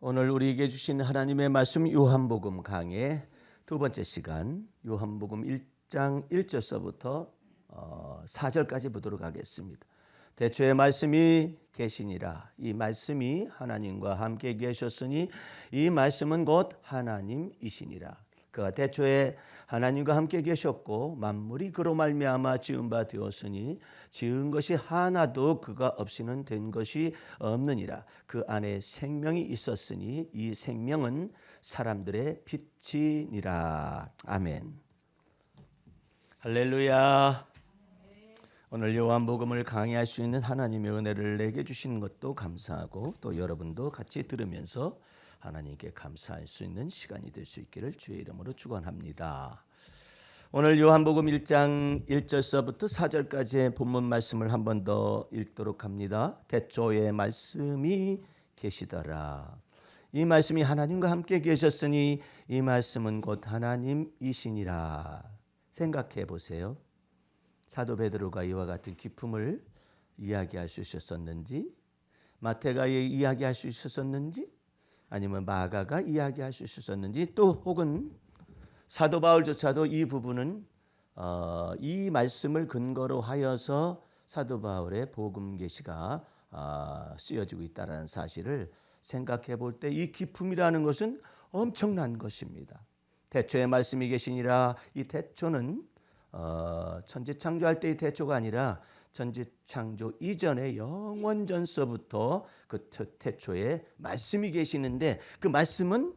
오늘 우리에게 주신 하나님의 말씀 요한복음 강의 두 번째 시간, 요한복음 1장 1절서부터 4절까지 보도록 하겠습니다. 대초에 말씀이 계시니라. 이 말씀이 하나님과 함께 계셨으니 이 말씀은 곧 하나님이시니라. 그가 대초에 하나님과 함께 계셨고 만물이 그로 말미암아 지은 바 되었으니 지은 것이 하나도 그가 없이는 된 것이 없느니라. 그 안에 생명이 있었으니 이 생명은 사람들의 빛이니라. 아멘. 할렐루야. 오늘 요한복음을 강의할 수 있는 하나님의 은혜를 내게 주시는 것도 감사하고 또 여러분도 같이 들으면서 하나님께 감사할 수 있는 시간이 될 수 있기를 주의 이름으로 축원합니다. 오늘 요한복음 1장 1절서부터 4절까지의 본문 말씀을 한 번 더 읽도록 합니다. 대초에 말씀이 계시더라. 이 말씀이 하나님과 함께 계셨으니 이 말씀은 곧 하나님이시니라. 생각해 보세요. 사도 베드로가 이와 같은 기품을 이야기할 수 있었었는지, 마태가 이야기할 수 있었었는지, 아니면 마가가 이야기할 수 있었는지, 또 혹은 사도 바울조차도 이 부분은 이 말씀을 근거로 하여서 사도 바울의 복음 계시가 쓰여지고 있다는 사실을 생각해 볼 때 이 기품이라는 것은 엄청난 것입니다. 대초에 말씀이 계시니라. 이 대초는 천지 창조할 때의 대초가 아니라 천지 창조 이전의 영원 전서부터 그 태초에 말씀이 계시는데 그 말씀은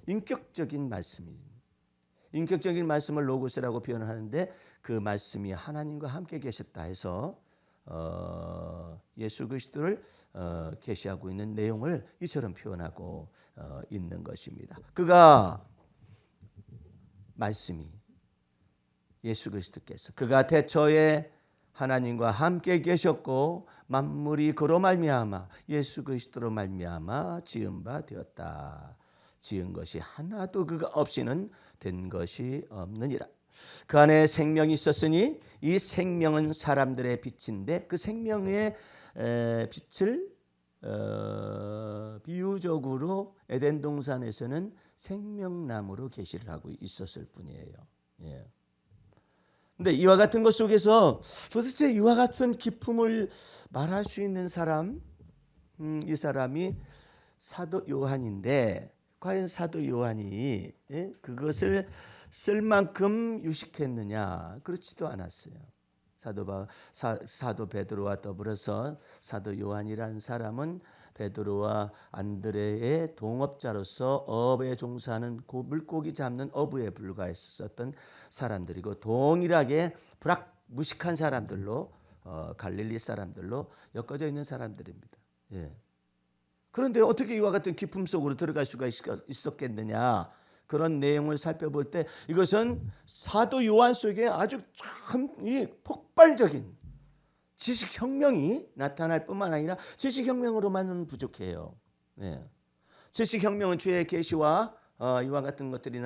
인격적인 말씀입니다. 인격적인 말씀을 로고스라고 표현하는데 그 말씀이 하나님과 함께 계셨다 해서 예수 그리스도를 계시하고 있는 내용을 이처럼 표현하고 있는 것입니다. 그가 말씀이 예수 그리스도께서 그가 태초에 하나님과 함께 계셨고 만물이 그로 말미암아 예수 그리스도로 말미암아 지은 바 되었다. 지은 것이 하나도 그가 없이는 된 것이 없느니라. 그 안에 생명이 있었으니 이 생명은 사람들의 빛인데 그 생명의 빛을 비유적으로 에덴 동산에서는 생명나무로 계시를 하고 있었을 뿐이에요. 예. 근데 이와 같은 것 속에서 도대체 이와 같은 기품을 말할 수 있는 사람, 이 사람이 사도 요한인데 과연 사도 요한이 그것을 쓸 만큼 유식했느냐? 그렇지도 않았어요. 사도 베드로와 더불어서 사도 요한이라는 사람은 베드로와 안드레의 동업자로서 어업에 종사하는 물고기 잡는 어부에 불과했었던 사람들이고 동일하게 무식한 사람들로 갈릴리 사람들로 엮어져 있는 사람들입니다. 예. 그런데 어떻게 이와 같은 기품 속으로 들어갈 수가 있었겠느냐? 그런 내용을 살펴볼 때 이것은 사도 요한 속에 아주 참 폭발적인 지식혁명이 나타날 뿐만 아니라 지식혁명으로만은 부족해요. 네. 지식혁명은 주의 계시와 이와 같은 것들이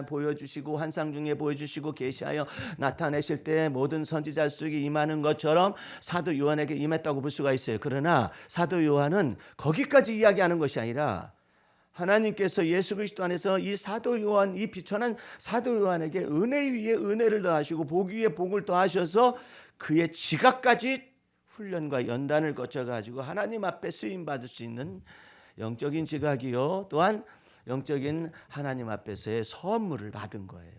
보여주시고 환상 중에 보여주시고 계시하여 나타내실 때 모든 선지자 속에 임하는 것처럼 사도 요한에게 임했다고 볼 수가 있어요. 그러나 사도 요한은 거기까지 이야기하는 것이 아니라 하나님께서 예수 그리스도 안에서 이 사도 요한, 이 비천한 사도 요한에게 은혜 위에 은혜를 더하시고 복 위에 복을 더하셔서 그의 지각까지 훈련과 연단을 거쳐가지고 하나님 앞에 쓰임 받을 수 있는 영적인 지각이요 또한 영적인 하나님 앞에서의 선물을 받은 거예요.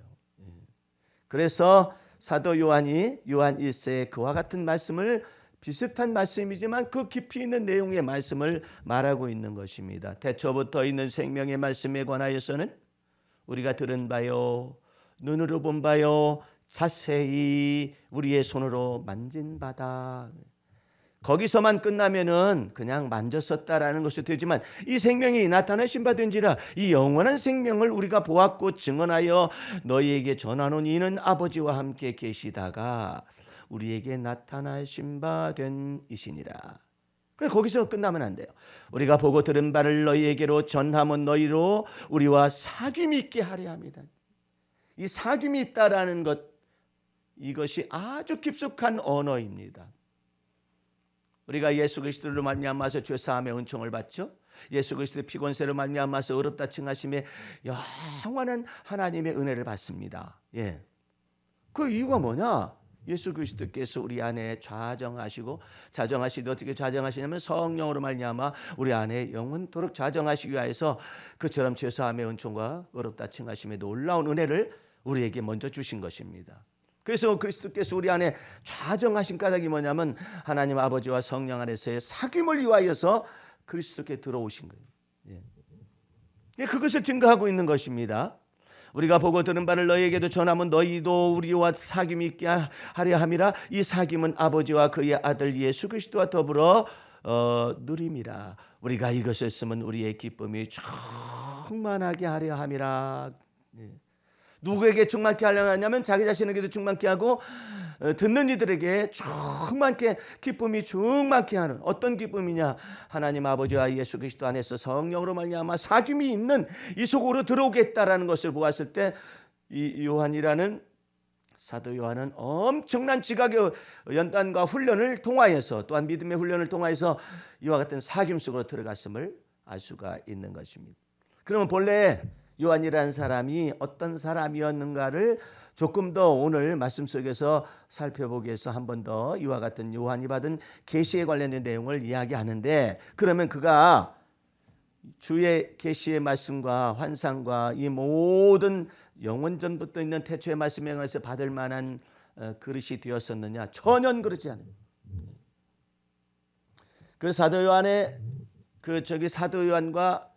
그래서 사도 요한이 요한 1세에 그와 같은 말씀을 비슷한 말씀이지만 그 깊이 있는 내용의 말씀을 말하고 있는 것입니다. 태초부터 있는 생명의 말씀에 관하여서는 우리가 들은 바요 눈으로 본 바요 자세히 우리의 손으로 만진 바다. 거기서만 끝나면은 그냥 만졌었다라는 것이 되지만 이 생명이 나타나신 바 된지라 이 영원한 생명을 우리가 보았고 증언하여 너희에게 전하노니 이는 아버지와 함께 계시다가 우리에게 나타나신 바 된 이시니라. 거기서 끝나면 안 돼요. 우리가 보고 들은 바를 너희에게로 전하면 너희로 우리와 사귐이 있게 하려 합니다. 이 사귐이 있다라는 것, 이것이 아주 깊숙한 언어입니다. 우리가 예수 그리스도로 말미암아서 죄 사함의 은총을 받죠. 예수 그리스도의 피곤세로 말미암아서 어렵다 칭하심에 영원한 하나님의 은혜를 받습니다. 예. 그 이유가 뭐냐? 예수 그리스도께서 우리 안에 자정하시되 어떻게 자정하시냐면 성령으로 말미암아 우리 안에 영원토록 자정하시기 위하여서 그처럼 죄사함의 은총과 어렵다 칭하심의 놀라운 은혜를 우리에게 먼저 주신 것입니다. 그래서 그리스도께서 우리 안에 좌정하신 까닭이 뭐냐면 하나님 아버지와 성령 안에서의 사귐을 위하여서 그리스도께 들어오신 거예요. 예. 그것을 증거하고 있는 것입니다. 우리가 보고 들은 바를 너희에게도 전하면 너희도 우리와 사귐이 있게 하려 함이라. 이 사귐은 아버지와 그의 아들 예수 그리스도와 더불어 누림이라. 우리가 이것을 쓰면 우리의 기쁨이 충만하게 하려 함이라. 예. 누구에게 충만케 하려 하냐면 자기 자신에게도 충만케 하고 듣는 이들에게 충만케 기쁨이 충만케 하는 어떤 기쁨이냐? 하나님 아버지와 예수 그리스도 안에서 성령으로 말미암아 사귐이 있는 이 속으로 들어오겠다라는 것을 보았을 때 이 요한이라는 사도 요한은 엄청난 지각의 연단과 훈련을 통하여서 또한 믿음의 훈련을 통하여서 이와 같은 사귐 속으로 들어갔음을 알 수가 있는 것입니다. 그러면 본래 요한이라는 사람이 어떤 사람이었는가를 조금 더 오늘 말씀 속에서 살펴보기 위해서 한 번 더 이와 같은 요한이 받은 계시에 관련된 내용을 이야기하는데, 그러면 그가 주의 계시의 말씀과 환상과 이 모든 영원 전부터 있는 태초의 말씀에 관해서 받을 만한 그릇이 되었었느냐? 전혀 그렇지 않아요. 그 사도 요한의 사도 요한과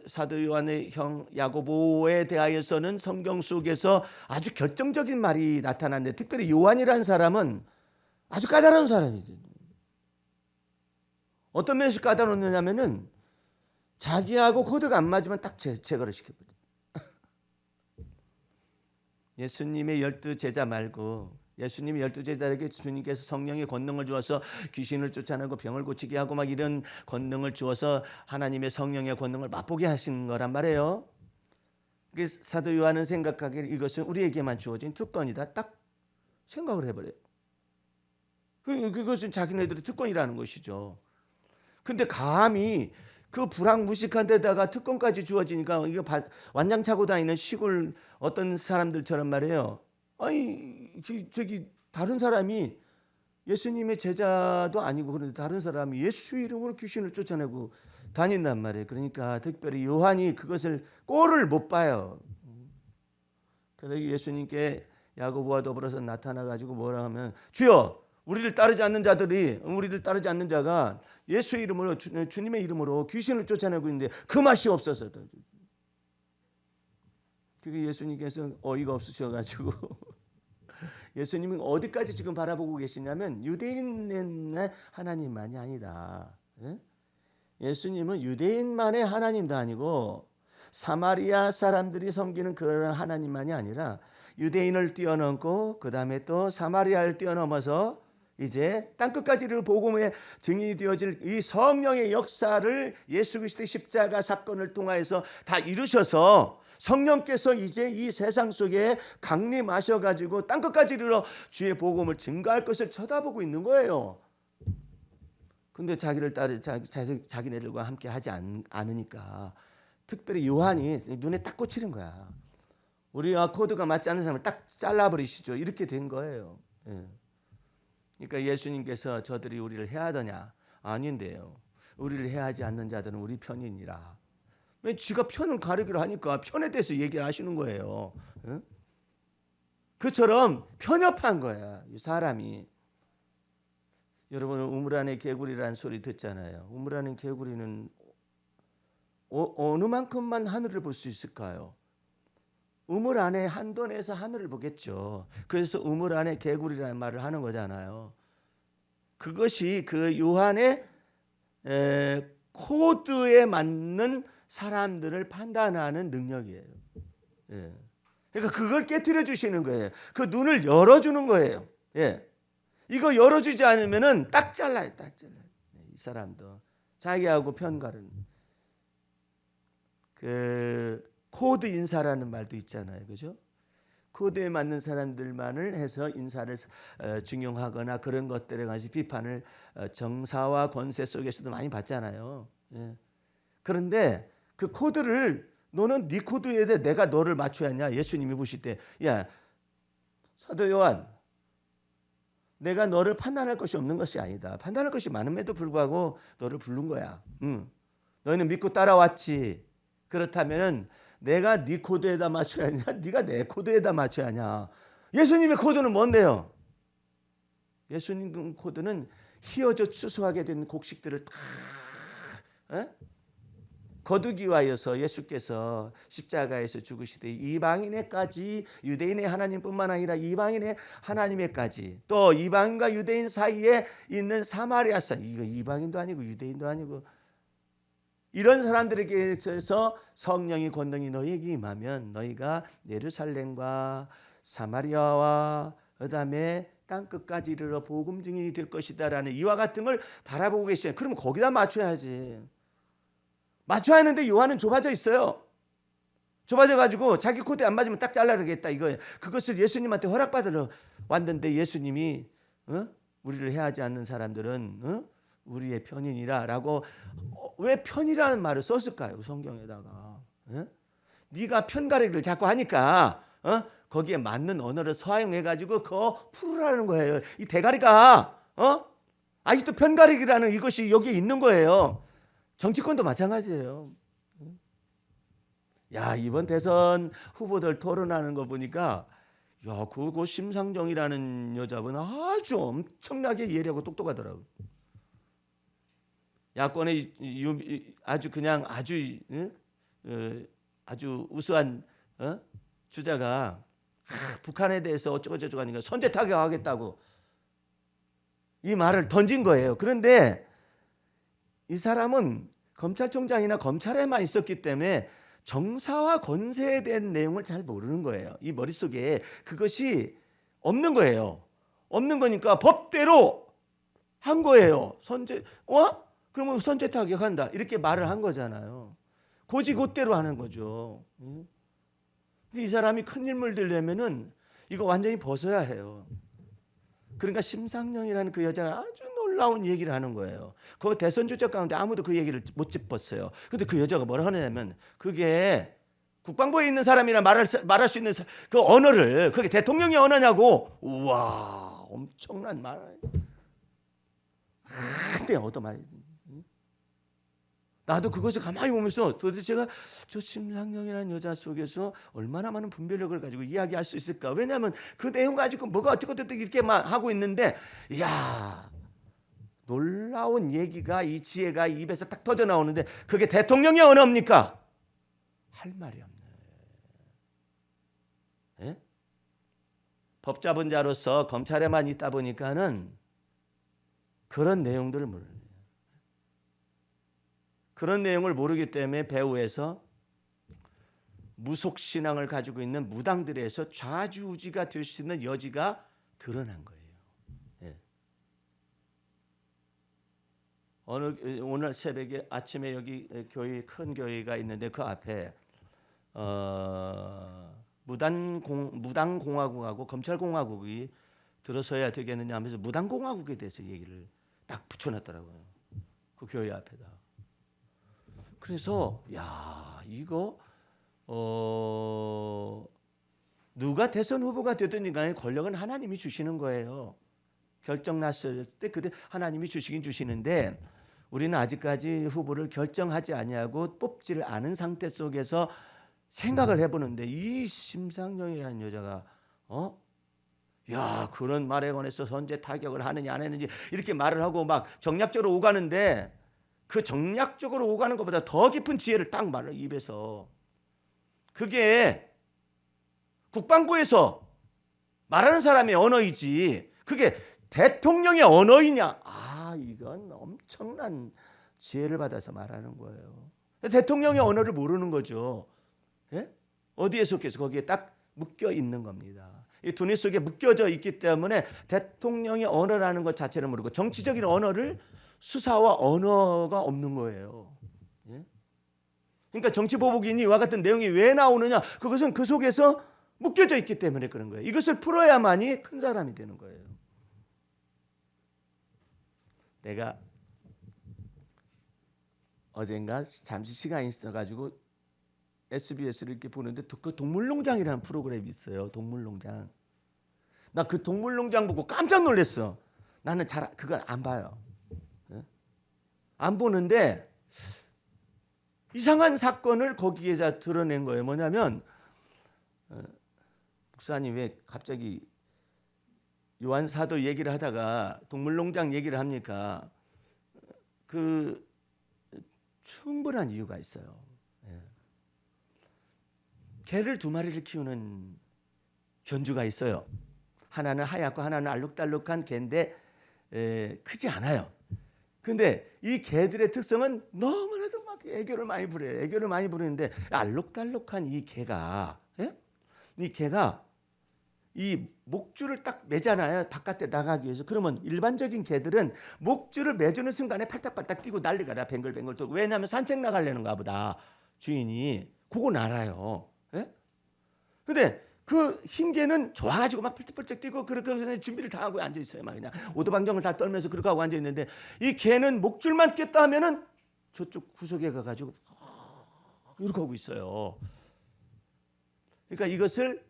사도 요한의 형 야고보에 대하여서는 성경 속에서 아주 결정적인 말이 나타났는데, 특별히 요한이라는 사람은 아주 까다로운 사람이죠. 어떤 면에서 까다롭느냐면은 자기하고 코드가 안 맞으면 딱 제거를 시켜버려요. 예수님의 12 제자 말고 예수님이 12 제자에게 주님께서 성령의 권능을 주어서 귀신을 쫓아내고 병을 고치게 하고 막 이런 권능을 주어서 하나님의 성령의 권능을 맛보게 하신 거란 말이에요. 사도 요한은 생각하기에 이것은 우리에게만 주어진 특권이다, 딱 생각을 해버려요. 그것은 자기네들의 특권이라는 것이죠. 근데 감히 그 불황무식한 데다가 특권까지 주어지니까 이거 완장차고 다니는 시골 어떤 사람들처럼 말이에요. 아니 저기 다른 사람이 예수님의 제자도 아니고 그런데 다른 사람이 예수 이름으로 귀신을 쫓아내고 다닌단 말이에요. 그러니까 특별히 요한이 그것을 꼴을 못 봐요. 그래서 예수님께 야고보와 더불어서 나타나 가지고 뭐라 하면, 주여 우리를 따르지 않는 자가 예수 이름으로 주님의 이름으로 귀신을 쫓아내고 있는데 그 맛이 없어서. 그게 예수님께서 어이가 없으셔가지고 예수님은 어디까지 지금 바라보고 계시냐면 유대인의 하나님만이 아니다. 예수님은 유대인만의 하나님도 아니고 사마리아 사람들이 섬기는 그런 하나님만이 아니라 유대인을 뛰어넘고 그 다음에 또 사마리아를 뛰어넘어서 이제 땅끝까지를 복음의 증인이 되어질 이 성령의 역사를 예수 그리스도의 십자가 사건을 통하여서 다 이루셔서 성령께서 이제 이 세상 속에 강림하셔가지고 땅끝까지 이르러 주의 복음을 증거할 것을 쳐다보고 있는 거예요. 근데 자기네들과 함께 하지 않으니까 특별히 요한이 눈에 딱 꽂히는 거야. 우리와 코드가 맞지 않는 사람을 딱 잘라버리시죠. 이렇게 된 거예요. 예. 그러니까 예수님께서 저들이 우리를 해하더냐? 아닌데요. 우리를 해하지 않는 자들은 우리 편이니라. 왜 지가 편을 가르기로 하니까 편에 대해서 얘기하시는 거예요. 응? 그처럼 편협한 거야, 이 사람이. 여러분은 우물 안에 개구리라는 소리 듣잖아요. 우물 안에 개구리는 어느 만큼만 하늘을 볼 수 있을까요? 우물 안에 한도 내에서 하늘을 보겠죠. 그래서 우물 안에 개구리라는 말을 하는 거잖아요. 그것이 그 요한의 코드에 맞는 사람들을 판단하는 능력이에요. 예. 그러니까 그걸 깨트려 주시는 거예요. 그 눈을 열어주는 거예요. 예. 이거 열어주지 않으면은 딱 잘라요. 이 사람도 자기하고 편가른 그 코드 인사라는 말도 있잖아요, 그죠? 코드에 맞는 사람들만을 해서 인사를 중용하거나 그런 것들에 관해서 비판을 정사와 권세 속에서도 많이 받잖아요. 예. 그런데 그 코드를 너는 네 코드에 대해 내가 너를 맞춰야 하냐? 예수님이 보실 때, 야, 사도 요한, 내가 너를 판단할 것이 없는 것이 아니다. 판단할 것이 많음에도 불구하고 너를 부른 거야. 너희는 믿고 따라왔지. 그렇다면은 내가 네 코드에다 맞춰야 하냐? 네가 내 코드에다 맞춰야 하냐? 예수님의 코드는 뭔데요? 예수님 코드는 휘어져 추수하게 된 곡식들을 다 거두기 위하여서 예수께서 십자가에서 죽으시되 이방인에까지, 유대인의 하나님뿐만 아니라 이방인의 하나님에까지, 또 이방인과 유대인 사이에 있는 사마리아 사람, 이거 이방인도 아니고 유대인도 아니고 이런 사람들에게 있어서 성령이 권능이 너희에게 임하면 너희가 예루살렘과 사마리아와 그다음에 땅 끝까지 이르러 복음 증인이 될 것이다라는 이와 같은 걸 바라보고 계시잖아요. 그러면 거기다 맞춰야지. 맞춰야 하는데 요한은 좁아져 있어요. 좁아져 가지고 자기 코드에 안 맞으면 딱 잘라내겠다 이거예요. 그것을 예수님한테 허락받으러 왔는데 예수님이 우리를 해하지 않는 사람들은 우리의 편인이라라고 왜 편이라는 말을 썼을까요? 성경에다가. 네가 편가르기를 자꾸 하니까 거기에 맞는 언어를 사용해 가지고 그거 풀으라는 거예요. 이 대가리가 아직도 편가르기라는 이것이 여기에 있는 거예요. 정치권도 마찬가지예요. 야, 이번 대선 후보들 토론하는 거 보니까 야, 그거 심상정이라는 여자분 아주 엄청나게 예리하고 똑똑하더라고. 야권의 아주 그냥 아주 우수한 주자가 북한에 대해서 어쩌고저쩌고 하니까 선제 타격하겠다고 이 말을 던진 거예요. 그런데 이 사람은 검찰총장이나 검찰에만 있었기 때문에 정사와 권세에 대한 내용을 잘 모르는 거예요. 이 머릿속에 그것이 없는 거예요. 없는 거니까 법대로 한 거예요. 그러면 선제 타격한다. 이렇게 말을 한 거잖아요. 고지고대로 하는 거죠. 이 사람이 큰 인물 되려면은 이거 완전히 벗어야 해요. 그러니까 심상정이라는 그 여자가 아주 놀라운 얘기를 하는 거예요. 그 대선 주자 가운데 아무도 그 얘기를 못 짚었어요. 근데 그 여자가 뭐라 하냐면 그게 국방부에 있는 사람이나 말할 수 있는 그 언어를 그게 대통령의 언어냐고. 우와, 엄청난 말. 근데 얻어맞. 나도 그것을 가만히 보면서 도대체 제가 저 심상정이라는 여자 속에서 얼마나 많은 분별력을 가지고 이야기할 수 있을까? 왜냐하면 그 내용 가지고 뭐가 어떻게 이렇게만 하고 있는데, 이야, 놀라운 얘기가 이 지혜가 입에서 딱 터져 나오는데 그게 대통령의 언어입니까? 할 말이 없네. 예? 법 잡은 자로서 검찰에만 있다 보니까는 그런 내용들을 모르는. 그런 내용을 모르기 때문에 배후에서 무속신앙을 가지고 있는 무당들에서 좌지우지가 될 수 있는 여지가 드러난 거예요. 예. 오늘 새벽에 아침에 여기 교회 큰 교회가 있는데 그 앞에 무당공화국하고 검찰공화국이 들어서야 되겠느냐 하면서 무당공화국에 대해서 얘기를 딱 붙여놨더라고요. 그 교회 앞에다. 그래서 야, 이거 누가 대선 후보가 되든 간에 권력은 하나님이 주시는 거예요. 결정 났을 때 그때 하나님이 주시긴 주시는데 우리는 아직까지 후보를 결정하지 아니하고 뽑지를 않은 상태 속에서 생각을 해보는데 이 심상정이라는 여자가 야, 그런 말에 관해서 선제 타격을 하느냐 안 했는지 이렇게 말을 하고 막 정략적으로 오가는데 그 정략적으로 오가는 것보다 더 깊은 지혜를 딱 말을 입에서 그게 국방부에서 말하는 사람의 언어이지 그게 대통령의 언어이냐? 아, 이건 엄청난 지혜를 받아서 말하는 거예요. 대통령의 언어를 모르는 거죠. 예? 어디에 속해서 거기에 딱 묶여 있는 겁니다. 이 두뇌 속에 묶여져 있기 때문에 대통령의 언어라는 것 자체를 모르고 정치적인 언어를 수사와 언어가 없는 거예요. 예? 그러니까 정치보복이니 이와 같은 내용이 왜 나오느냐? 그것은 그 속에서 묶여져 있기 때문에 그런 거예요. 이것을 풀어야만이 큰 사람이 되는 거예요. 내가 어젠가 잠시 시간이 있어가지고 SBS를 이렇게 보는데 그 동물농장이라는 프로그램이 있어요. 동물농장. 나 그 동물농장 보고 깜짝 놀랐어. 나는 잘 그걸 안 봐요. 안 보는데 이상한 사건을 거기에다 드러낸 거예요. 뭐냐면 목사님 왜 갑자기 요한 사도 얘기를 하다가 동물농장 얘기를 합니까? 그 충분한 이유가 있어요. 개를 2마리를 키우는 견주가 있어요. 하나는 하얗고 하나는 알록달록한 개인데 크지 않아요. 근데 이 개들의 특성은 너무나도 막 애교를 많이 부려요. 애교를 많이 부르는데 알록달록한 이 개가 이 목줄을 딱 매잖아요. 바깥에 나가기 위해서. 그러면 일반적인 개들은 목줄을 매주는 순간에 팔딱팔딱 뛰고 난리가 나. 뱅글뱅글 돌고. 왜냐하면 산책 나가려는가 보다. 주인이. 그건 알아요. 예? 근데 그 흰 개는 좋아가지고 막 펄쩍펄쩍 뛰고 그렇게 준비를 다 하고 앉아 있어요. 막 그냥 오도방정을 다 떨면서 그렇게 하고 앉아 있는데 이 개는 목줄만 꼈다 하면은 저쪽 구석에 가가지고 이렇게 하고 있어요. 그러니까 이것을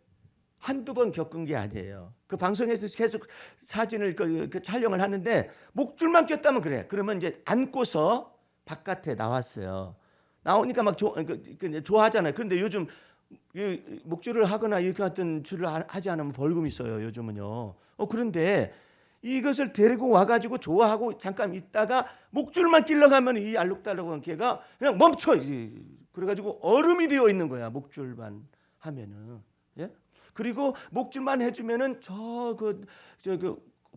한두 번 겪은 게 아니에요. 그 방송에서 계속 사진을 그 촬영을 하는데 목줄만 꼈다면 그래. 그러면 이제 안고서 바깥에 나왔어요. 나오니까 막 좋아하잖아요. 그런데 요즘 목줄을 하거나 이렇게 같은 줄을 하지 않으면 벌금 있어요. 요즘은요. 그런데 이것을 데리고 와가지고 좋아하고 잠깐 있다가 목줄만 끼러 가면 이 알록달록한 개가 그냥 멈춰. 그래가지고 얼음이 되어 있는 거야. 목줄만 하면은. 예? 그리고 목줄만 해주면은 저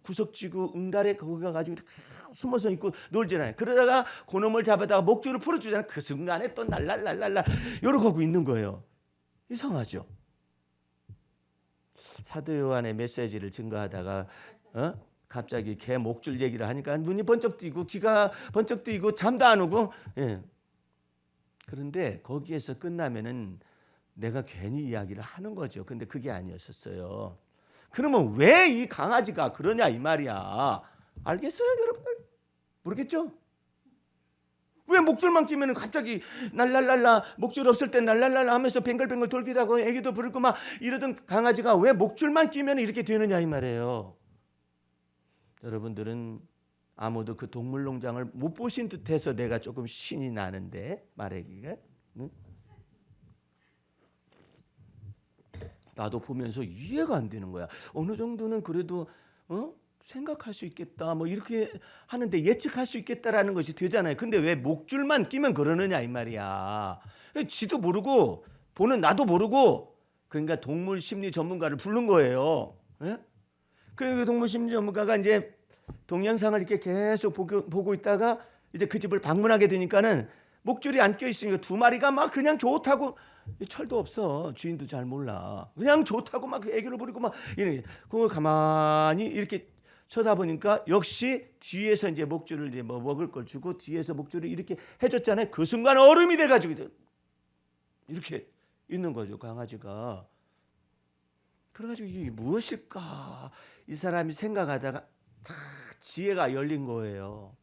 구석지구 응달에 거기 가가지고 이렇게 숨어서 있고 놀잖아요. 그러다가 그놈을 잡아다가 목줄을 풀어주잖아요. 그 순간에 또 날랄랄랄라 이러고 하고 있는 거예요. 이상하죠. 사도 요한의 메시지를 증거하다가 갑자기 개 목줄 얘기를 하니까 눈이 번쩍 뜨이고 귀가 번쩍 뜨이고 잠도 안 오고. 예. 그런데 거기에서 끝나면은 내가 괜히 이야기를 하는 거죠. 근데 그게 아니었었어요. 그러면 왜 이 강아지가 그러냐 이 말이야. 알겠어요, 여러분들? 모르겠죠? 왜 목줄만 끼면 갑자기 날랄랄라 목줄 없을 때 날랄랄라 하면서 뱅글뱅글 돌기도 하고 애기도 부르고 막 이러던 강아지가 왜 목줄만 끼면 이렇게 되느냐 이 말이에요. 여러분들은 아무도 그 동물농장을 못 보신 듯해서 내가 조금 신이 나는데 말하기가. 응? 나도 보면서 이해가 안 되는 거야. 어느 정도는 그래도 생각할 수 있겠다. 뭐 이렇게 하는데 예측할 수 있겠다라는 것이 되잖아요. 근데 왜 목줄만 끼면 그러느냐 이 말이야. 지도 모르고 보는 나도 모르고 그러니까 동물 심리 전문가를 부른 거예요. 예? 그리고 동물 심리 전문가가 이제 동영상을 이렇게 계속 보고 있다가 이제 그 집을 방문하게 되니까는 목줄이 안 껴 있으니까 2마리가 막 그냥 좋다고. 철도 없어. 주인도 잘 몰라. 그냥 좋다고 막 애교를 부리고 막 이래. 그걸 가만히 이렇게 쳐다보니까 역시 뒤에서 이제 목줄을 이제 뭐 먹을 걸 주고 뒤에서 목줄을 이렇게 해줬잖아요. 그 순간 얼음이 돼가지고 이렇게 있는 거죠, 강아지가. 그래가지고 이게 무엇일까? 이 사람이 생각하다가 다 지혜가 열린 거예요.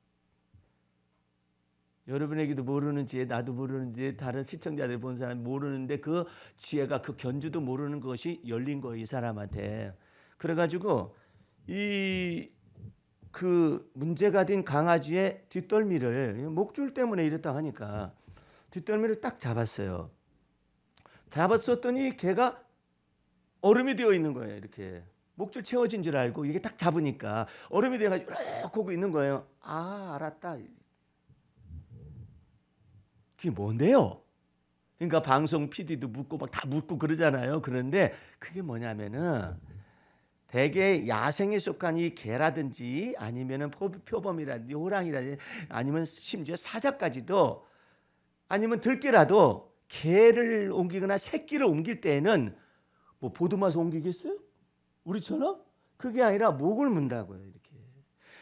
여러분에게도 모르는 지혜, 나도 모르는 지혜, 다른 시청자들 본 사람이 모르는데 그 지혜가 그 견주도 모르는 것이 열린 거예요, 이 사람한테. 그래가지고 그 문제가 된 강아지의 뒷덜미를 목줄 때문에 이랬다 하니까 뒷덜미를 딱 잡았어요. 잡았었더니 걔가 얼음이 되어 있는 거예요. 이렇게 목줄 채워진 줄 알고 이게 딱 잡으니까 얼음이 돼가지고 이렇게 하고 있는 거예요. 아, 알았다. 그게 뭔데요? 그러니까 방송 PD도 묻고 막 다 묻고 그러잖아요. 그런데 그게 뭐냐면은 대개 야생에 속한 이 개라든지 아니면은 표범이라든지 호랑이라든지 아니면 심지어 사자까지도 아니면 들개라도 개를 옮기거나 새끼를 옮길 때에는 뭐 보드마서 옮기겠어요? 우리처럼? 그게 아니라 목을 문다고요. 이렇게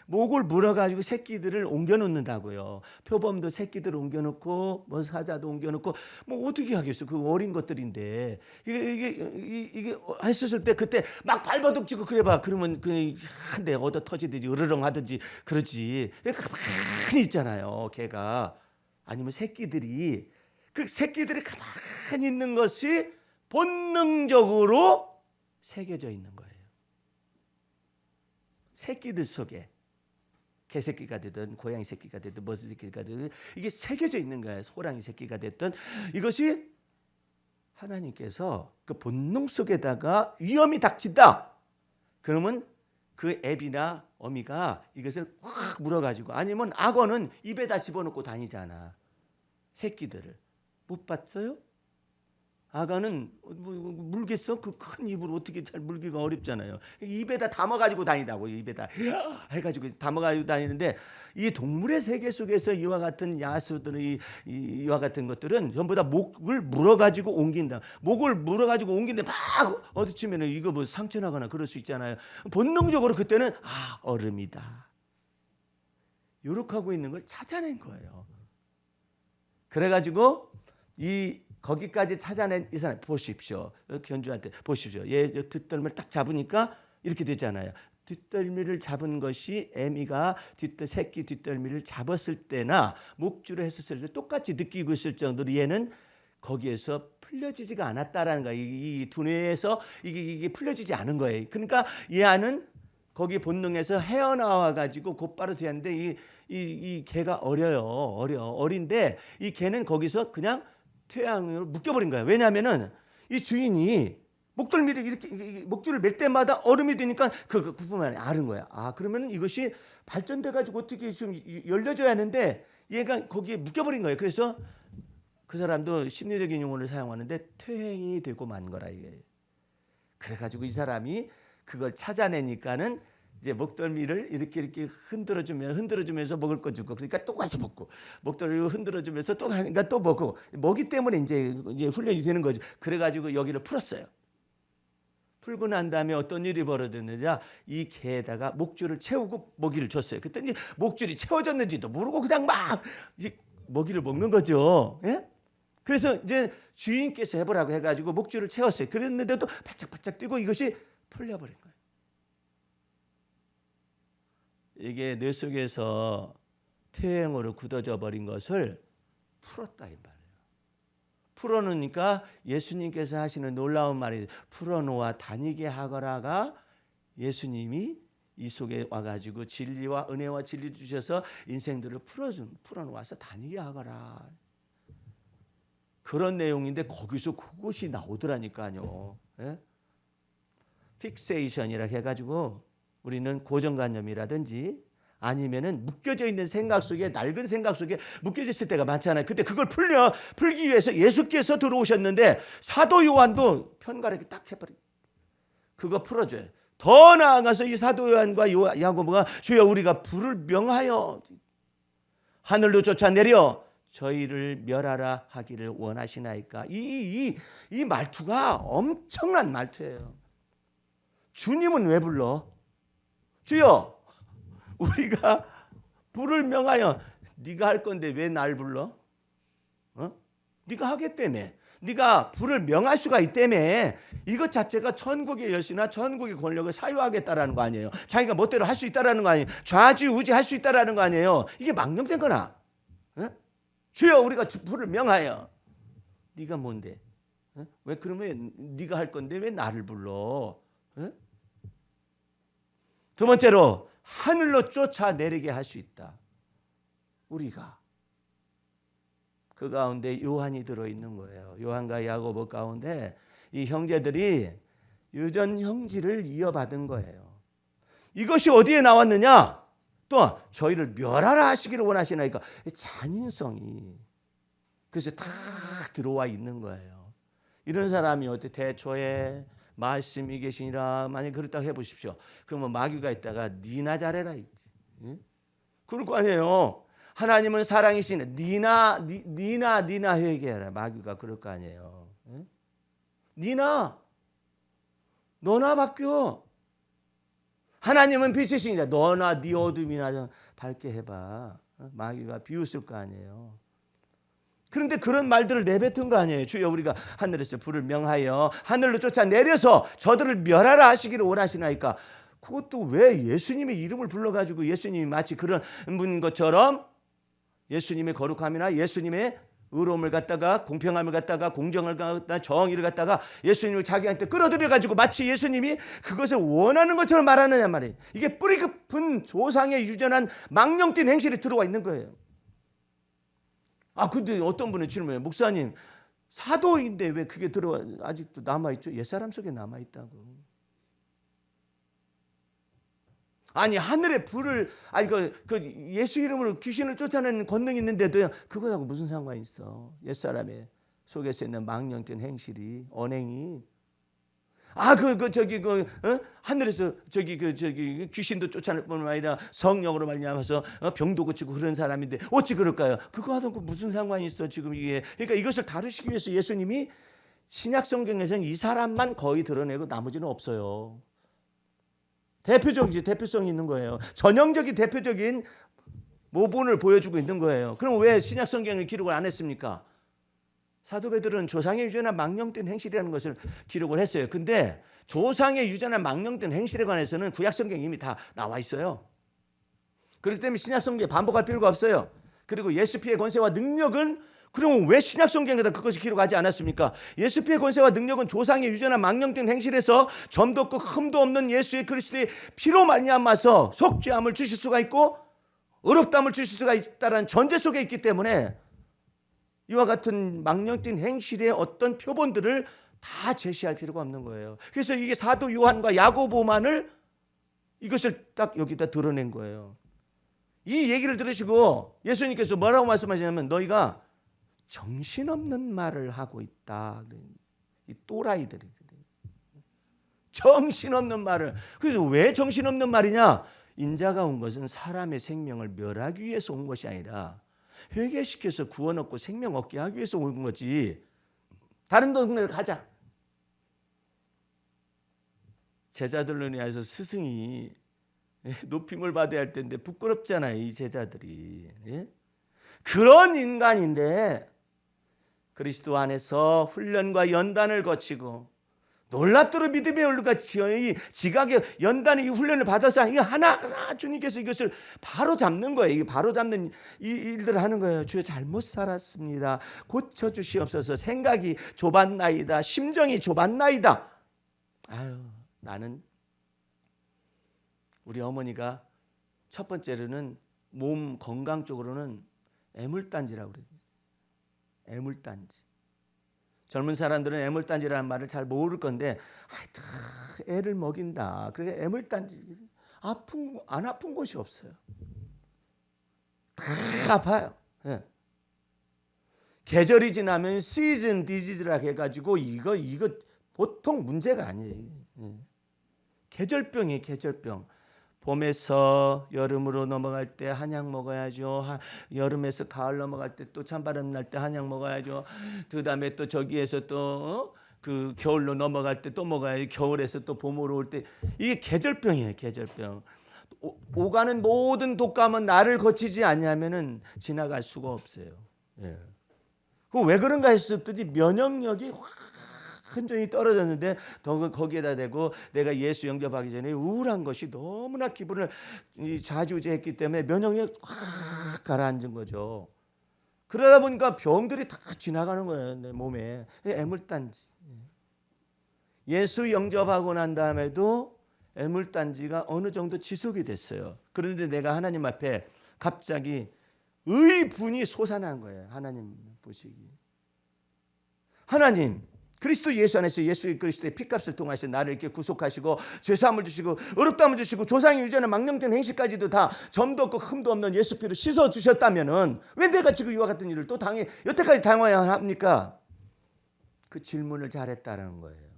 목을 물어가지고 새끼들을 옮겨놓는다고요. 표범도 새끼들 옮겨놓고 뭐 사자도 옮겨놓고 뭐 어떻게 하겠어? 그 어린 것들인데 이게 했었을 때 그때 막 발버둥치고 그래봐. 그러면 그 한 대 얻어 터지든지 으르렁 하든지 그러지. 가만히 있잖아요. 걔가. 아니면 새끼들이 그 새끼들이 가만히 있는 것이 본능적으로 새겨져 있는 거예요. 새끼들 속에 개새끼가 되든 고양이 새끼가 되든 머스 새끼가 되든 이게 새겨져 있는 거예요. 호랑이 새끼가 됐든 이것이 하나님께서 그 본능 속에다가 위험이 닥친다. 그러면 그 애비나 어미가 이것을 확 물어가지고 아니면 악어는 입에다 집어넣고 다니잖아. 새끼들을 못 봤어요? 악어는 물겠어? 그 큰 입으로 어떻게 잘 물기가 어렵잖아요. 입에다 담아가지고 다니다고. 입에다 해가지고 담아가지고 다니는데 이 동물의 세계 속에서 이와 같은 야수들은 이와 같은 것들은 전부 다 목을 물어가지고 옮긴다. 목을 물어가지고 옮긴데 막 어디치면은 이거 뭐 상처나거나 그럴 수 있잖아요. 본능적으로 그때는 얼음이다. 요렇게 하고 있는 걸 찾아낸 거예요. 그래가지고 거기까지 찾아낸 이 사람 보십시오. 견주한테 보십시오. 얘 뒷덜미를 딱 잡으니까 이렇게 되잖아요. 뒷덜미를 잡은 것이 애미가 새끼 뒷덜미를 잡았을 때나 목줄을 했었을 때 똑같이 느끼고 있을 정도로 얘는 거기에서 풀려지지가 않았다라는 거예요. 이 두뇌에서 이게 풀려지지 않은 거예요. 그러니까 이 아는 거기 본능에서 헤어나와 가지고 곧바로 되는데 이 개가 어린데 이 개는 거기서 그냥 퇴양으로 묶여버린 거야. 왜냐하면은 이 주인이 목덜미를 이렇게 목줄을 맬 때마다 얼음이 되니까 그 부분 안에 앓은 거야. 그러면은 이것이 발전돼 가지고 어떻게 좀 열려져야 하는데 얘가 거기에 묶여버린 거예요. 그래서 그 사람도 심리적인 용어를 사용하는데 퇴행이 되고 만 거라 이게. 그래가지고 이 사람이 그걸 찾아내니까는 이제 목덜미를 이렇게 흔들어주면서 먹을 거 주고 그러니까 또 가서 먹고 목덜미를 흔들어주면서 또 가니까 또 먹고 먹이 때문에 이제 훈련이 되는 거죠. 그래가지고 여기를 풀었어요. 풀고 난 다음에 어떤 일이 벌어졌느냐 이 개에다가 목줄을 채우고 먹이를 줬어요. 그랬더니 목줄이 채워졌는지도 모르고 그냥 막 이제 먹이를 먹는 거죠. 예? 그래서 이제 주인께서 해보라고 해가지고 목줄을 채웠어요. 그랬는데도 바짝바짝 뛰고 이것이 풀려버린 거예요. 이게 뇌 속에서 퇴행으로 굳어져 버린 것을 풀었다 이 말이에요. 풀어놓으니까 예수님께서 하시는 놀라운 말이 풀어놓아 다니게 하거라가 예수님이 이 속에 와가지고 진리와 은혜와 진리 주셔서 인생들을 풀어놓아서 다니게 하거라. 그런 내용인데 거기서 그것이 나오더라니까요. 예? 픽세이션이라 해가지고 우리는 고정관념이라든지 아니면은 묶여져 있는 생각 속에 낡은 생각 속에 묶여져 있을 때가 많잖아요. 근데 그걸 풀기 위해서 예수께서 들어오셨는데 사도 요한도 편가르기 딱 해버려. 그거 풀어줘요. 더 나아가서 이 사도 요한과 야고보가 주여 우리가 불을 명하여 하늘로 쫓아내려 저희를 멸하라 하기를 원하시나이까. 이 말투가 엄청난 말투예요. 주님은 왜 불러? 주여 우리가 불을 명하여 네가 할 건데 왜 날 불러? 네가 하겠다며. 네가 불을 명할 수가 있다며. 이것 자체가 천국의 열쇠나 천국의 권력을 사유하겠다라는 거 아니에요. 자기가 멋대로 할 수 있다라는 거 아니에요. 좌지우지 할 수 있다라는 거 아니에요. 이게 망령된 거나. 주여 우리가 불을 명하여. 네가 뭔데? 왜 그러면 네가 할 건데 왜 나를 불러? 두 번째로 하늘로 쫓아내리게 할 수 있다. 우리가 그 가운데 요한이 들어있는 거예요. 요한과 야고보 가운데 이 형제들이 유전 형질을 이어받은 거예요. 이것이 어디에 나왔느냐? 또 저희를 멸하라 하시기를 원하시나이까. 잔인성이 그래서 다 들어와 있는 거예요. 이런 사람이 어때? 대초에 말씀이 계시니라. 만약 그렇다고 해보십시오. 그러면 마귀가 있다가 니나 잘해라 있지. 그럴 거 아니에요. 하나님은 사랑이시네. 니나 회개해라. 마귀가 그럴 거 아니에요. 니나 너나 바뀌어. 하나님은 빛이시니까 너나 네 어둠이나 좀 밝게 해봐. 마귀가 비웃을 거 아니에요. 그런데 그런 말들을 내뱉은 거 아니에요. 주여 우리가 하늘에서 불을 명하여 하늘로 쫓아내려서 저들을 멸하라 하시기를 원하시나이까. 그것도 왜 예수님의 이름을 불러가지고 예수님이 마치 그런 분인 것처럼 예수님의 거룩함이나 예수님의 의로움을 갖다가 공평함을 갖다가 공정을 갖다가 정의를 갖다가 예수님을 자기한테 끌어들여 가지고 마치 예수님이 그것을 원하는 것처럼 말하느냐 말이에요. 이게 뿌리 깊은 조상의 유전한 망령된 행실이 들어와 있는 거예요. 근데 어떤 분은 질문해요. 목사님, 사도인데 왜 그게 들어와 아직도 남아있죠? 옛사람 속에 남아있다고. 아니 하늘의 불을 그 예수 이름으로 귀신을 쫓아내는 권능이 있는데도 그거하고 무슨 상관이 있어? 옛사람의 속에서 있는 망령된 행실이 언행이 하늘에서 귀신도 쫓아낼 뿐만 아니라 성령으로 말미암아서 병도 고치고 그런 사람인데 어찌 그럴까요? 그거 하던 거 무슨 상관이 있어 지금 이게? 그러니까 이것을 다루시기 위해서 예수님이 신약 성경에서는 이 사람만 거의 드러내고 나머지는 없어요. 대표성이 있는 거예요. 전형적인 대표적인 모본을 보여주고 있는 거예요. 그럼 왜 신약 성경을 기록을 안 했습니까? 사도 베드로는 조상의 유전한 망령된 행실이라는 것을 기록을 했어요. 근데 조상의 유전한 망령된 행실에 관해서는 구약 성경에 이미 다 나와 있어요. 그렇기 때문에 신약 성경에 반복할 필요가 없어요. 그리고 예수피의 권세와 능력은 그러면 왜 신약 성경에다 그것을 기록하지 않았습니까? 예수피의 권세와 능력은 조상의 유전한 망령된 행실에서 점도 없고 흠도 없는 예수의 그리스도의 피로 말미암아서 속죄함을 주실 수가 있고 의롭다함을 주실 수가 있다는 전제 속에 있기 때문에 이와 같은 망령된 행실의 어떤 표본들을 다 제시할 필요가 없는 거예요. 그래서 이게 사도 요한과 야고보만을 이것을 딱 여기다 드러낸 거예요. 이 얘기를 들으시고 예수님께서 뭐라고 말씀하시냐면 너희가 정신없는 말을 하고 있다. 이 또라이들이 정신없는 말을. 그래서 왜 정신없는 말이냐? 인자가 온 것은 사람의 생명을 멸하기 위해서 온 것이 아니라 회개시켜서 구원 얻고 생명 얻게 하기 위해서 온 거지. 다른 동네를 가자. 제자들로 인해서 스승이 높임을 받아야 할 텐데 부끄럽잖아요. 이 제자들이. 그런 인간인데 그리스도 안에서 훈련과 연단을 거치고 놀랍도록 믿음의 얼루가 지각의 연단의 이 훈련을 받아서 이 하나하나 주님께서 이것을 바로 잡는 거예요. 이게 바로 잡는 이 일들을 하는 거예요. 주여 잘못 살았습니다. 고쳐주시옵소서. 생각이 좁았나이다. 심정이 좁았나이다. 나는 우리 어머니가 첫 번째로는 몸 건강 쪽으로는 애물단지라고 그래요. 애물단지. 젊은 사람들은 애물단지라는 말을 잘 모를 건데 다 애를 먹인다. 그러니까 애물단지. 안 아픈 곳이 없어요. 다 아파요. 계절이 지나면 시즌 디지즈라고 해가지고 이거 보통 문제가 아니에요. 계절병이에요. 계절병. 봄에서 여름으로 넘어갈 때 한약 먹어야죠. 여름에서 가을 넘어갈 때 또 찬바람 날 때 한약 먹어야죠. 그 다음에 또 저기에서 또 그 겨울로 넘어갈 때 또 먹어야죠. 겨울에서 또 봄으로 올 때. 이게 계절병이에요. 계절병. 오가는 모든 독감은 나를 거치지 않냐면은 지나갈 수가 없어요. 왜 그런가 했었더니 면역력이 완전히 떨어졌는데 거기에다 대고 내가 예수 영접하기 전에 우울한 것이 너무나 기분을 좌지우지했기 때문에 면역력이 확 가라앉은 거죠. 그러다 보니까 병들이 다 지나가는 거예요. 내 몸에. 애물단지. 예수 영접하고 난 다음에도 애물단지가 어느 정도 지속이 됐어요. 그런데 내가 하나님 앞에 갑자기 의분이 솟아난 거예요. 하나님 보시기. 하나님, 그리스도 예수 안에서 예수 그리스도의 피값을 통하셔 나를 이렇게 구속하시고 죄사함을 주시고 의롭다함을 주시고 조상의 유전의 망령된 행실까지도 다 점도 없고 흠도 없는 예수 피로 씻어 주셨다면은 왜 내가 지금 이와 같은 일을 또 여태까지 당해야 합니까? 그 질문을 잘했다는 거예요.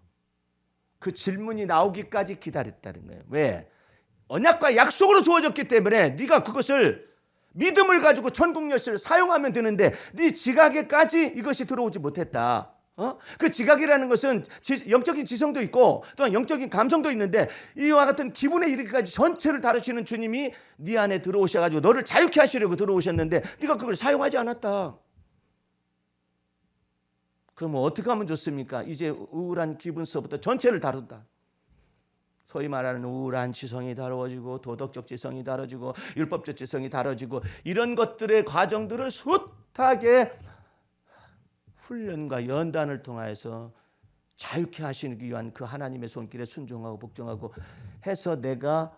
그 질문이 나오기까지 기다렸다는 거예요. 왜? 언약과 약속으로 주어졌기 때문에 네가 그것을 믿음을 가지고 천국 열쇠를 사용하면 되는데 네 지각에까지 이것이 들어오지 못했다. 그 지각이라는 것은 영적인 지성도 있고 또한 영적인 감성도 있는데 이와 같은 기분에 이르기까지 전체를 다루시는 주님이 네 안에 들어오셔가지고 너를 자유케 하시려고 들어오셨는데 네가 그걸 사용하지 않았다. 그럼 어떻게 하면 좋습니까? 이제 우울한 기분서부터 전체를 다룬다. 소위 말하는 우울한 지성이 다뤄지고 도덕적 지성이 다뤄지고 율법적 지성이 다뤄지고 이런 것들의 과정들을 숱하게 훈련과 연단을 통하여서 자유케 하시기 위한 그 하나님의 손길에 순종하고 복종하고 해서 내가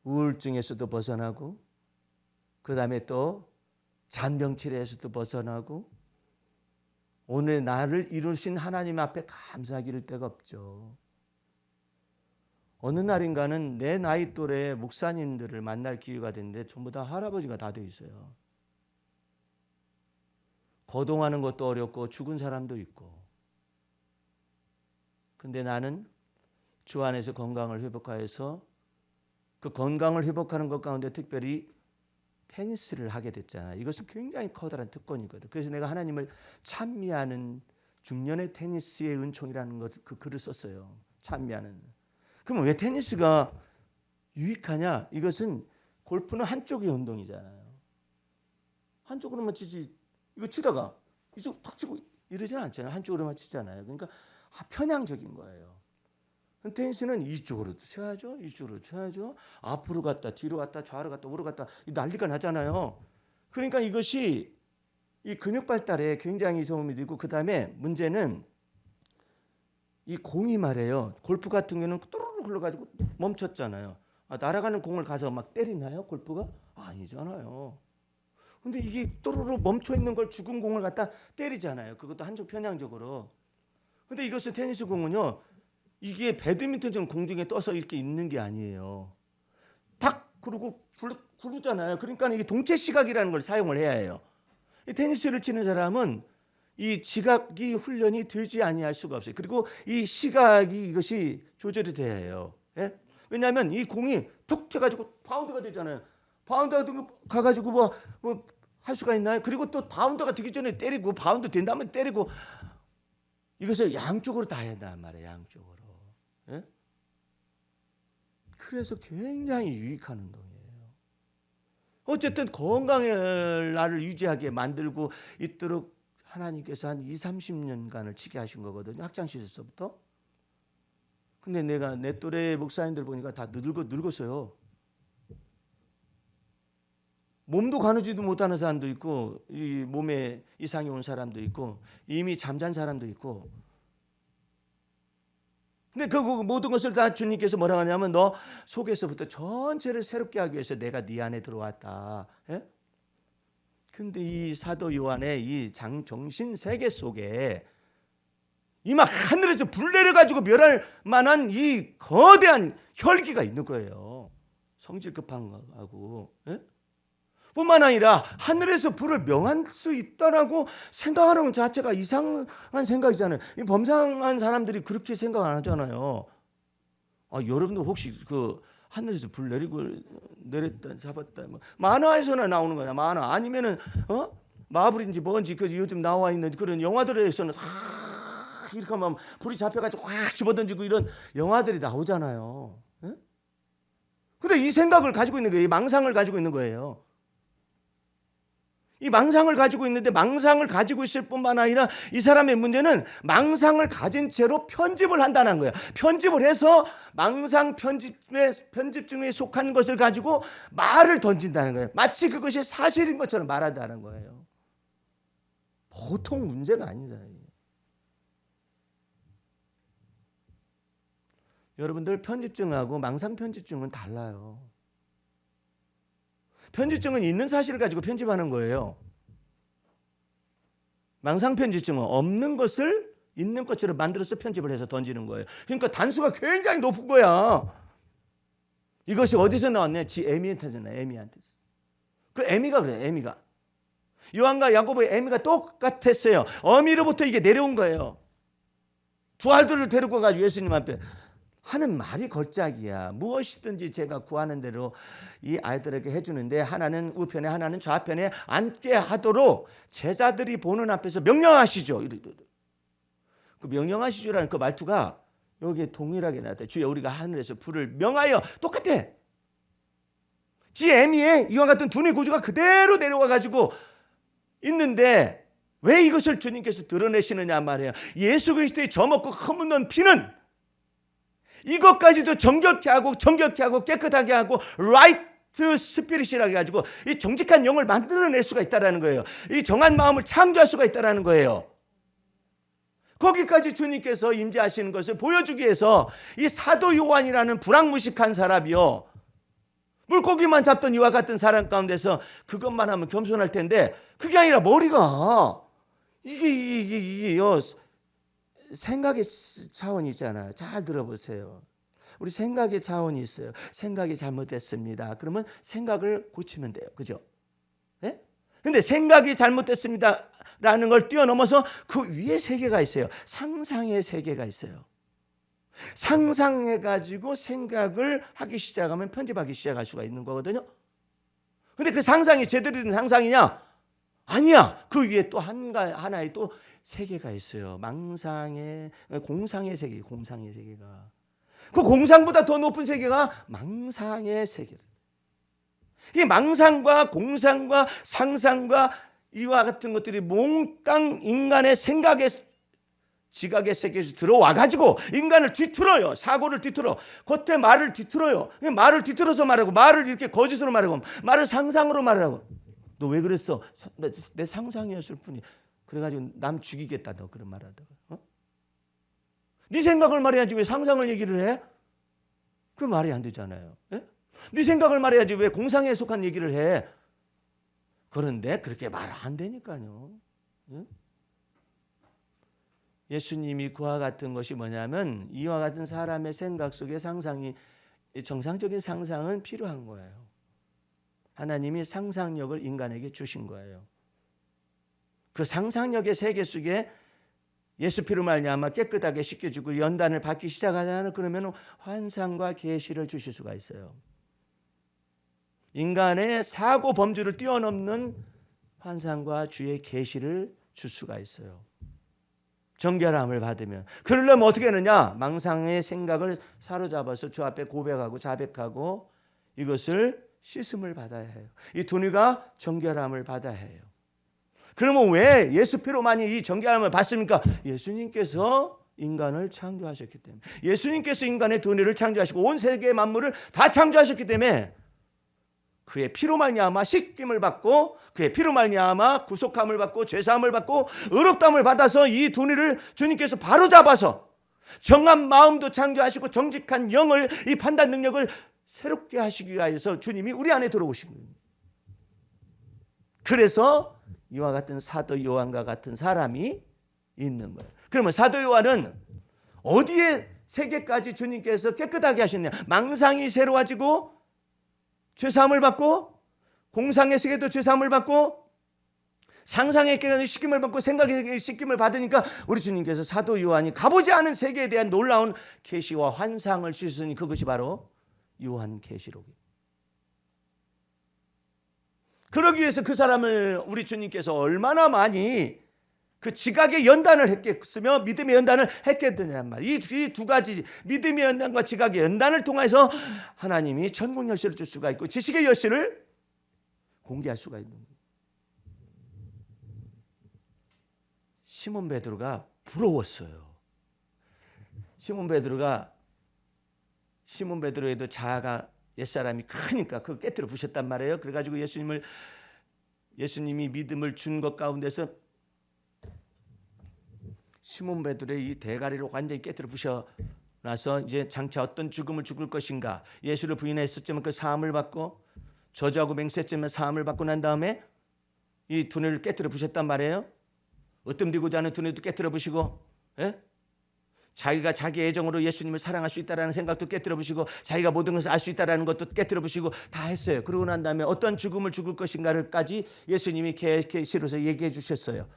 우울증에서도 벗어나고 그 다음에 또 잔병치레에서도 벗어나고 오늘 나를 이루신 하나님 앞에 감사하기를 데가 없죠. 어느 날인가는 내 나이 또래 목사님들을 만날 기회가 됐는데 전부 다 할아버지가 다 돼 있어요. 거동하는 것도 어렵고 죽은 사람도 있고. 근데 나는 주 안에서 건강을 회복하여서 그 건강을 회복하는 것 가운데 특별히 테니스를 하게 됐잖아요. 이것은 굉장히 커다란 특권이거든. 그래서 내가 하나님을 찬미하는 중년의 테니스의 은총이라는 그 글을 썼어요. 찬미하는. 그러면 왜 테니스가 유익하냐? 이것은 골프는 한쪽의 운동이잖아요. 한쪽으로만 치지. 이거 치다가 이쪽 탁 치고 이러지는 않잖아요. 한쪽으로만 치잖아요. 그러니까 편향적인 거예요. 테니스는 이쪽으로도 쳐야죠. 이쪽으로 쳐야죠. 앞으로 갔다 뒤로 갔다 좌로 갔다 우로 갔다 난리가 나잖아요. 그러니까 이것이 이 근육 발달에 굉장히 도움이 되고 그다음에 문제는 이 공이 말이에요. 골프 같은 경우는 뚜루룩 흘러가지고 멈췄잖아요. 날아가는 공을 가서 막 때리나요? 골프가? 아니잖아요. 근데 이게 또르르 멈춰 있는 걸 죽은 공을 갖다 때리잖아요. 그것도 한쪽 편향적으로. 근데 이것은 테니스 공은요. 이게 배드민턴처럼 공중에 떠서 이렇게 있는 게 아니에요. 탁 그러고 굴르잖아요. 그러니까 이게 동체 시각이라는 걸 사용을 해야 해요. 이 테니스를 치는 사람은 이 지각이 훈련이 되지 아니할 수가 없어요. 그리고 이 시각이 이것이 조절이 돼야 해요. 예? 왜냐하면 이 공이 툭 튀어가지고 바운드가 되잖아요. 바운드가 가가지고 뭐 할 수가 있나요? 그리고 또 바운드가 되기 전에 때리고 바운드 된 다음에 때리고 이것을 양쪽으로 다 해야 한단 말이에요. 양쪽으로. 예? 그래서 굉장히 유익한 운동이에요. 어쨌든 건강을 나를 유지하게 만들고 있도록 하나님께서 한 20-30년간을 치게 하신 거거든요. 학창시절서부터. 근데 내가 내 또래 목사님들 보니까 다 늙었어요. 몸도 가누지도 못하는 사람도 있고 이 몸에 이상이 온 사람도 있고 이미 잠잔 사람도 있고. 근데 그 모든 것을 다 주님께서 뭐라고 하냐면 너 속에서부터 전체를 새롭게 하기 위해서 내가 네 안에 들어왔다. 예? 근데 이 사도 요한의 이 정신 세계 속에 이 막 하늘에서 불 내려가지고 멸할 만한 이 거대한 혈기가 있는 거예요. 성질 급한 거하고. 예? 뿐만 아니라 하늘에서 불을 명할 수 있다라고 생각하는 것 자체가 이상한 생각이잖아요. 이 범상한 사람들이 그렇게 생각 안 하잖아요. 여러분도 혹시 그 하늘에서 불 내렸다 잡았다 뭐 만화에서나 나오는 거냐 만화 아니면은 마블인지 뭔지 그 요즘 나와 있는 그런 영화들에서는 이렇게 하면 불이 잡혀가지고 확 집어던지고 이런 영화들이 나오잖아요. 예? 근데 이 생각을 가지고 있는 거예요. 이 망상을 가지고 있는 거예요. 이 망상을 가지고 있는데 망상을 가지고 있을 뿐만 아니라 이 사람의 문제는 망상을 가진 채로 편집을 한다는 거예요. 편집을 해서 망상 편집증에 속한 것을 가지고 말을 던진다는 거예요. 마치 그것이 사실인 것처럼 말한다는 거예요. 보통 문제가 아니다. 여러분들 편집증하고 망상 편집증은 달라요. 편집증은 있는 사실을 가지고 편집하는 거예요. 망상 편집증은 없는 것을 있는 것처럼 만들어서 편집을 해서 던지는 거예요. 그러니까 단수가 굉장히 높은 거야. 이것이 어디서 나왔냐? 지 에미한테서 나와요. 에미한테서. 그 에미가 그래요. 에미가. 요한과 야고보의 에미가 똑같았어요. 어미로부터 이게 내려온 거예요. 부활들을 데리고 가지고 예수님 앞에 하는 말이 걸작이야. 무엇이든지 제가 구하는 대로 이 아이들에게 해주는데 하나는 우편에 하나는 좌편에 앉게 하도록 제자들이 보는 앞에서 명령하시죠. 그 명령하시죠라는 그 말투가 여기에 동일하게 나왔다. 주여 우리가 하늘에서 불을 명하여 똑같아. 지 에미에 이와 같은 두뇌 구조가 그대로 내려와 가지고 있는데 왜 이것을 주님께서 드러내시느냐 말이에요. 예수 그리스도의 저먹고 흠없는 피는 이것까지도 정결케 하고 깨끗하게 하고 라이트 스피릿이라고 해가지고 이 정직한 영을 만들어낼 수가 있다는 거예요. 이 정한 마음을 창조할 수가 있다는 거예요. 거기까지 주님께서 임재하시는 것을 보여주기 위해서 이 사도 요한이라는 불황무식한 사람이요, 물고기만 잡던 이와 같은 사람 가운데서 그것만 하면 겸손할 텐데 그게 아니라 머리가 이게요, 생각의 차원이 있잖아요. 잘 들어보세요. 우리 생각의 차원이 있어요. 생각이 잘못됐습니다. 그러면 생각을 고치면 돼요. 그죠? 네? 근데 생각이 잘못됐습니다 라는 걸 뛰어넘어서 그 위에 세계가 있어요. 상상의 세계가 있어요. 상상해가지고 생각을 하기 시작하면 편집하기 시작할 수가 있는 거거든요. 근데 그 상상이 제대로 된 상상이냐? 아니야. 그 위에 또 하나의 또 세계가 있어요. 망상의, 공상의 세계, 공상의 세계가. 그 공상보다 더 높은 세계가 망상의 세계. 이 망상과 공상과 상상과 이와 같은 것들이 몽땅 인간의 생각의 지각의 세계에서 들어와 가지고 인간을 뒤틀어요. 사고를 뒤틀어. 겉에 말을 뒤틀어요. 말을 뒤틀어서 말하고, 말을 이렇게 거짓으로 말하고, 말을 상상으로 말하고. 너 왜 그랬어? 내 상상이었을 뿐이. 그래가지고 남 죽이겠다 너 그런 말하다가. 네 생각을 말해야지 왜 상상을 얘기를 해? 그 말이 안 되잖아요. 예? 네 생각을 말해야지 왜 공상에 속한 얘기를 해? 그런데 그렇게 말 안 되니까요. 예? 예수님이 그와 같은 것이 뭐냐면 이와 같은 사람의 생각 속에 상상이, 정상적인 상상은 필요한 거예요. 하나님이 상상력을 인간에게 주신 거예요. 그 상상력의 세계 속에 예수 피로 말미암아 깨끗하게 씻겨주고 연단을 받기 시작하잖아요. 그러면 환상과 계시를 주실 수가 있어요. 인간의 사고 범주를 뛰어넘는 환상과 주의 계시를 줄 수가 있어요. 정결함을 받으면. 그러려면 어떻게 하느냐? 망상의 생각을 사로잡아서 주 앞에 고백하고 자백하고 이것을 씻음을 받아야 해요. 이 두뇌가 정결함을 받아야 해요. 그러면 왜 예수 피로만이 이 정결함을 받습니까? 예수님께서 인간을 창조하셨기 때문에. 예수님께서 인간의 두뇌를 창조하시고 온 세계 만물을 다 창조하셨기 때문에 그의 피로 말미암아 씻김을 받고 그의 피로 말미암아 구속함을 받고 죄사함을 받고 의롭다함을 받아서 이 두뇌를 주님께서 바로잡아서 정한 마음도 창조하시고 정직한 영을, 이 판단 능력을 새롭게 하시기 위해서 주님이 우리 안에 들어오신 거예요. 그래서 이와 같은 사도 요한과 같은 사람이 있는 거예요. 그러면 사도 요한은 어디에 세계까지 주님께서 깨끗하게 하셨냐? 망상이 새로워지고 죄사함을 받고 공상의 세계도 죄사함을 받고 상상의 세계도 씻김을 받고 생각의 씻김을 받으니까 우리 주님께서 사도 요한이 가보지 않은 세계에 대한 놀라운 계시와 환상을 주셨으니 그것이 바로 요한계시록이에요. 그러기 위해서 그 사람을 우리 주님께서 얼마나 많이 그 지각의 연단을 했겠으며 믿음의 연단을 했겠느냐는 말이에요. 이 두 가지 믿음의 연단과 지각의 연단을 통해서 하나님이 천국 열쇠를 줄 수가 있고 지식의 열쇠를 공개할 수가 있는 거예요. 시몬 베드로가 부러웠어요. 시몬 베드로에도 자아가 옛사람이 크니까 그걸 깨뜨려 부셨단 말이에요. 그래가지고 예수님이 믿음을 준 것 가운데서 시몬 베드로의 이 대가리를 완전히 깨뜨려 부셔놔서 이제 장차 어떤 죽음을 죽을 것인가, 예수를 부인했었지만 그 사함을 받고 저주하고 맹세했지만 사함을 받고 난 다음에 이 두뇌를 깨뜨려 부셨단 말이에요. 으뜸되고자 하는 두뇌도 깨뜨려 부시고, 예? 자기가 자기 애정으로 예수님을 사랑할 수 있다는 생각도 깨뜨려 부시고 자기가 모든 것을 알 수 있다는 것도 깨뜨려 부시고 다 했어요. 그러고 난 다음에 어떤 죽음을 죽을 것인가를까지 예수님이 계시로서 얘기해 주셨어요.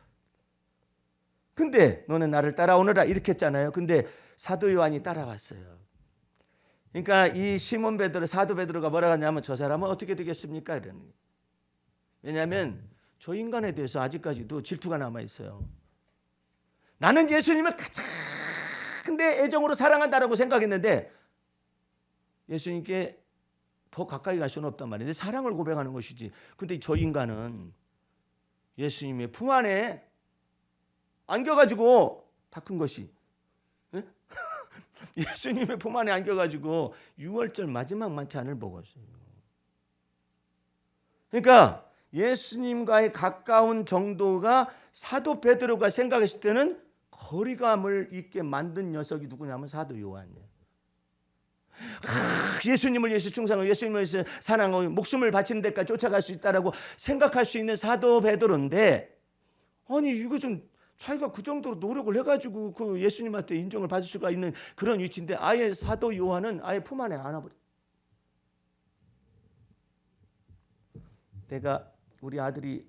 근데 너는 나를 따라오너라 이렇게 했잖아요. 근데 사도 요한이 따라왔어요. 그러니까 이 시몬 베드로, 사도 베드로가 뭐라고 하냐면 저 사람은 어떻게 되겠습니까? 이러는. 왜냐하면 저 인간에 대해서 아직까지도 질투가 남아 있어요. 나는 예수님을 가장 내 애정으로 사랑한다라고 생각했는데 예수님께 더 가까이 갈 수는 없단 말이에요. 사랑을 고백하는 것이지. 근데 저 인간은 예수님의 품 안에 안겨가지고 다 큰 것이, 예? 예수님의 품 안에 안겨가지고 6월절 마지막 만찬을 먹었어요. 그러니까 예수님과의 가까운 정도가 사도 베드로가 생각했을 때는 거리감을 있게 만든 녀석이 누구냐면 사도 요한이에요. 예수님을 위해서 충성하고 예수님을 위해서 사랑하고 목숨을 바치는 데까지 쫓아갈 수 있다라고 생각할 수 있는 사도 베드로인데, 아니 이것은 자기가 그 정도로 노력을 해가지고 그 예수님한테 인정을 받을 수가 있는 그런 위치인데 아예 사도 요한은 아예 품 안에 안아버려. 내가 우리 아들이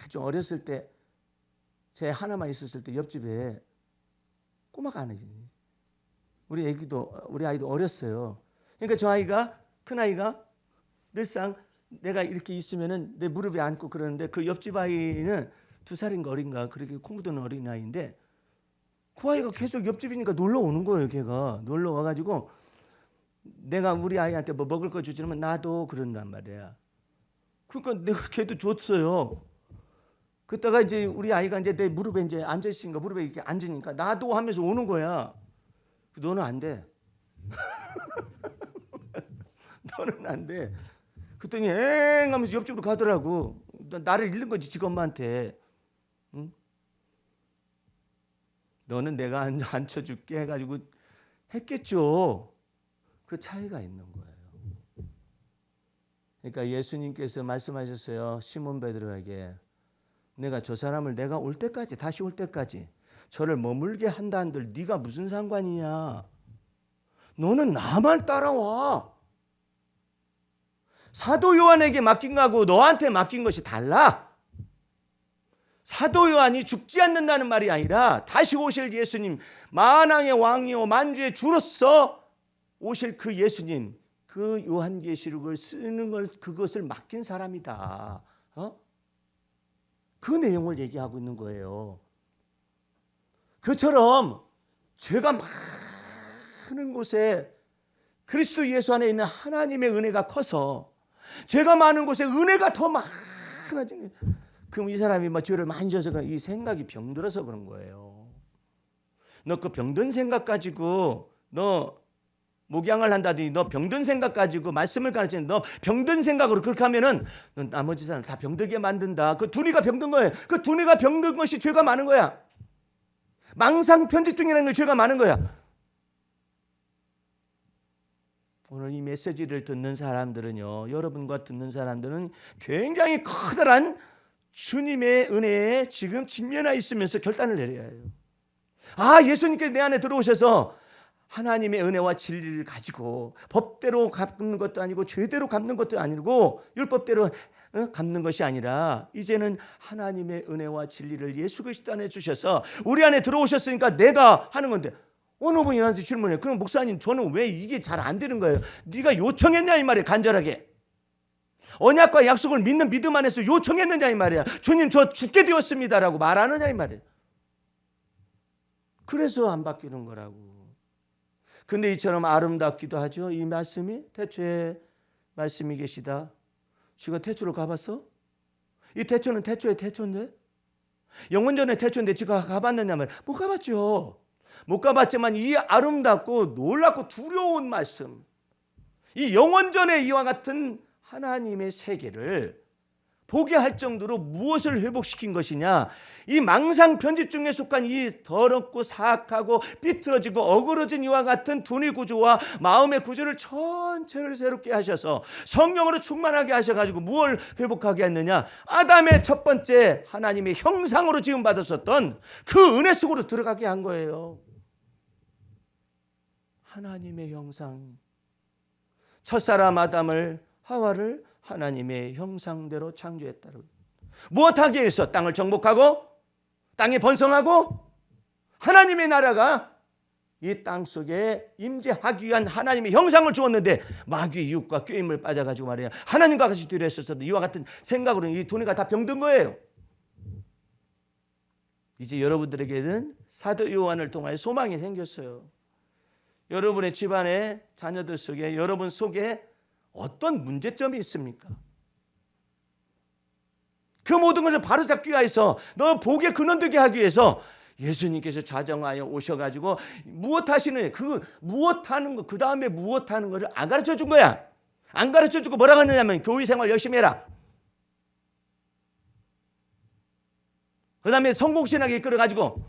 아주 어렸을 때, 제 하나만 있었을 때 옆집에 꼬마가 하나 있지. 우리 아이도 어렸어요. 그러니까 저 아이가, 큰 아이가 늘상 내가 이렇게 있으면은 내 무릎에 앉고 그러는데, 그 옆집 아이는 2살인가 어린가 그렇게 공부도는 어린 아이인데, 그 아이가 계속 옆집이니까 놀러 오는 거예요. 걔가 놀러 와가지고 내가 우리 아이한테 뭐 먹을 거 주지 않으면 나도 그런단 말이야. 그러니까 내가 걔도 줬어요. 그때가 이제 우리 아이가 이제 내 무릎에 이제 앉아 있으니까, 무릎에 이렇게 앉으니까 나도 하면서 오는 거야. 너는 안 돼. 너는 안 돼. 그랬더니 엥 하면서 옆집으로 가더라고. 나를 잃는 거지, 지 엄마한테. 응? 너는 내가 앉혀줄게 해가지고 했겠죠. 그 차이가 있는 거예요. 그러니까 예수님께서 말씀하셨어요. 시몬 베드로에게, 내가 저 사람을 내가 올 때까지, 다시 올 때까지 저를 머물게 한다 한들 네가 무슨 상관이냐. 너는 나만 따라와. 사도 요한에게 맡긴 거하고 너한테 맡긴 것이 달라. 사도 요한이 죽지 않는다는 말이 아니라 다시 오실 예수님, 만왕의 왕이요 만주의 주로서 오실 그 예수님, 그 요한계시록을 쓰는 걸, 그것을 맡긴 사람이다. 그 내용을 얘기하고 있는 거예요. 그처럼 죄가 많은 곳에 그리스도 예수 안에 있는 하나님의 은혜가 커서 죄가 많은 곳에 은혜가 더 많아지는, 그럼 이 사람이 뭐 죄를 많이 져서 이 생각이 병들어서 그런 거예요. 너 그 병든 생각 가지고 너 목양을 한다든지, 너 병든 생각 가지고 말씀을 가르치는, 너 병든 생각으로 그렇게 하면은 너 나머지 사람 다 병들게 만든다. 그 두뇌가 병든 거예요. 그 두뇌가 병든 것이 죄가 많은 거야. 망상 편집증이라는 게 죄가 많은 거야. 오늘 이 메시지를 듣는 사람들은요, 여러분과 듣는 사람들은 굉장히 커다란 주님의 은혜에 지금 직면해 있으면서 결단을 내려야 해요. 아, 예수님께서 내 안에 들어오셔서 하나님의 은혜와 진리를 가지고 법대로 갚는 것도 아니고 죄대로 갚는 것도 아니고 율법대로 갚는 것이 아니라 이제는 하나님의 은혜와 진리를 예수 그리스도 안에 주셔서 우리 안에 들어오셨으니까 내가 하는 건데, 어느 분이 나한테 질문해요. 그럼 목사님, 저는 왜 이게 잘 안 되는 거예요? 네가 요청했냐 이 말이에요. 간절하게 언약과 약속을 믿는 믿음 안에서 요청했느냐 이 말이야. 주님, 저 죽게 되었습니다라고 말하느냐 이 말이에요. 그래서 안 바뀌는 거라고. 근데 이처럼 아름답기도 하죠. 이 말씀이 태초에 말씀이 계시다. 지가 태초를 가봤어? 이 태초는 태초의 태초인데, 영원전의 태초인데 지가 가봤느냐 말이야. 못 가봤죠. 못 가봤지만 이 아름답고 놀랍고 두려운 말씀, 이 영원전의 이와 같은 하나님의 세계를 보게 할 정도로 무엇을 회복시킨 것이냐, 이 망상 편집증에 속한 이 더럽고 사악하고 삐뚤어지고 어그러진 이와 같은 두뇌 구조와 마음의 구조를 전체를 새롭게 하셔서 성령으로 충만하게 하셔가지고 무엇을 회복하게 했느냐, 아담의 첫 번째 하나님의 형상으로 지음받았었던 그 은혜 속으로 들어가게 한 거예요. 하나님의 형상, 첫사람 아담을, 하와를 하나님의 형상대로 창조했다고. 무엇하기 위해서? 땅을 정복하고 땅에 번성하고 하나님의 나라가 이 땅 속에 임재하기 위한 하나님의 형상을 주었는데, 마귀의 유혹과 꾀임을 빠져가지고 말이야, 하나님과 같이 되려 했었어도 이와 같은 생각으로 이 두뇌가 다 병든 거예요. 이제 여러분들에게는 사도 요한을 통하여 소망이 생겼어요. 여러분의 집안의 자녀들 속에, 여러분 속에 어떤 문제점이 있습니까? 그 모든 것을 바로잡기 위해서, 너 복에 근원되게 하기 위해서 예수님께서 좌정하여 오셔가지고 무엇 하시는 그 무엇 하는 거, 그 다음에 무엇 하는 거를 안 가르쳐 준 거야. 안 가르쳐 주고 뭐라고 했느냐면 교회 생활 열심히 해라. 그 다음에 성공신학에 이끌어가지고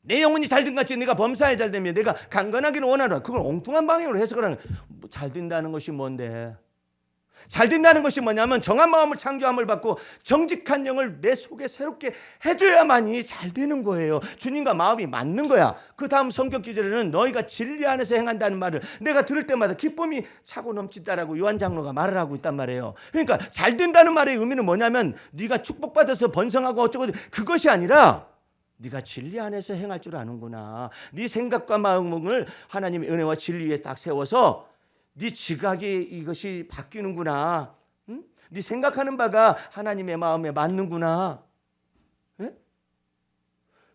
내 영혼이 잘된 같이 내가 범사에 잘되면 내가 강건하기를 원하노라. 그걸 엉뚱한 방향으로 해석을 하는 거야. 잘 된다는 것이 뭔데? 잘 된다는 것이 뭐냐면 정한 마음을 창조함을 받고 정직한 영을 내 속에 새롭게 해줘야만이 잘 되는 거예요. 주님과 마음이 맞는 거야. 그 다음 성경 기절에는 너희가 진리 안에서 행한다는 말을 내가 들을 때마다 기쁨이 차고 넘친다라고 요한 장로가 말을 하고 있단 말이에요. 그러니까 잘 된다는 말의 의미는 뭐냐면 네가 축복받아서 번성하고 어쩌고 그것이 아니라 네가 진리 안에서 행할 줄 아는구나. 네 생각과 마음을 하나님의 은혜와 진리 위에 딱 세워서 네 지각이 이것이 바뀌는구나. 응? 네 생각하는 바가 하나님의 마음에 맞는구나. 예?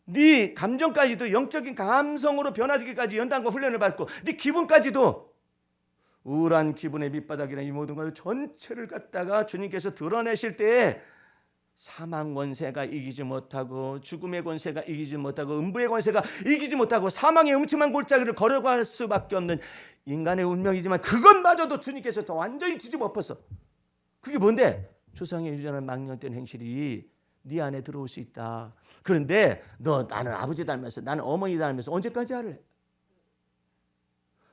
네 감정까지도 영적인 감성으로 변화되기까지 연단과 훈련을 받고 네 기분까지도 우울한 기분의 밑바닥이나 이 모든 걸 전체를 갖다가 주님께서 드러내실 때에 사망 권세가 이기지 못하고 죽음의 권세가 이기지 못하고 음부의 권세가 이기지 못하고 사망의 음침한 골짜기를 걸어갈 수밖에 없는 인간의 운명이지만 그것마저도 주님께서 더 완전히 뒤집어 엎어서 그게 뭔데? 조상의 유전한 망령된 행실이 네 안에 들어올 수 있다. 그런데 너 나는 아버지 닮았어, 나는 어머니 닮았어. 언제까지 할래?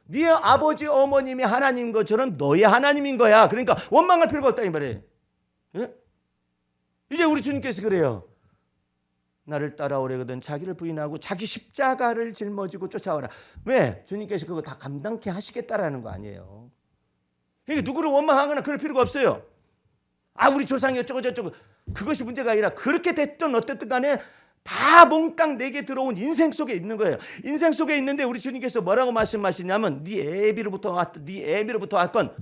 네 아버지 어머님이 하나님인 것처럼 너의 하나님인 거야. 그러니까 원망할 필요가 없다 이 말이에요. 예? 이제 우리 주님께서 그래요. 나를 따라오려거든 자기를 부인하고 자기 십자가를 짊어지고 쫓아오라. 왜? 주님께서 그거 다 감당케 하시겠다라는 거 아니에요. 그러니까 누구를 원망하거나 그럴 필요가 없어요. 아 우리 조상이 어쩌고 저쩌고 그것이 문제가 아니라 그렇게 됐든 어쨌든 간에 다 몽땅 내게 들어온 인생 속에 있는 거예요. 인생 속에 있는데 우리 주님께서 뭐라고 말씀하시냐면 네 애비로부터 왔건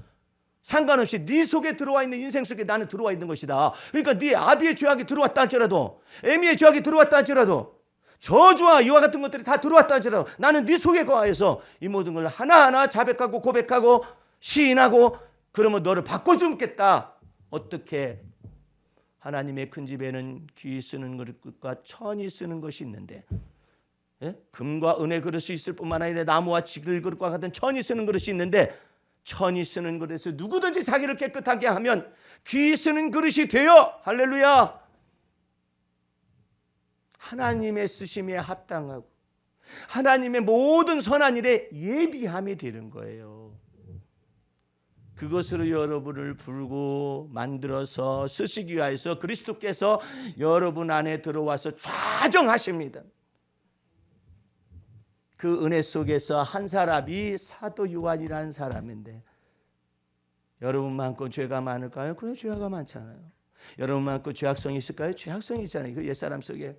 상관없이 네 속에 들어와 있는 인생 속에 나는 들어와 있는 것이다. 그러니까 네 아비의 죄악이 들어왔다 할지라도 애미의 죄악이 들어왔다 할지라도 저주와 이와 같은 것들이 다 들어왔다 할지라도 나는 네 속에 거하여서 이 모든 걸 하나하나 자백하고 고백하고 시인하고 그러면 너를 바꿔주겠다. 어떻게? 하나님의 큰 집에는 귀 쓰는 그릇과 천이 쓰는 것이 있는데 예? 금과 은의 그릇이 있을 뿐만 아니라 나무와 지글 그릇과 같은 천이 쓰는 그릇이 있는데 천이 쓰는 그릇에서 누구든지 자기를 깨끗하게 하면 귀 쓰는 그릇이 되어 할렐루야 하나님의 쓰심에 합당하고 하나님의 모든 선한 일에 예비함이 되는 거예요. 그것으로 여러분을 불고 만들어서 쓰시기 위하여서 그리스도께서 여러분 안에 들어와서 좌정하십니다. 그 은혜 속에서 한 사람이 사도 요한이라는 사람인데 여러분만큼 죄가 많을까요? 그래 죄가 많잖아요. 여러분만큼 죄악성이 있을까요? 죄악성이 있잖아요. 그 옛사람 속에.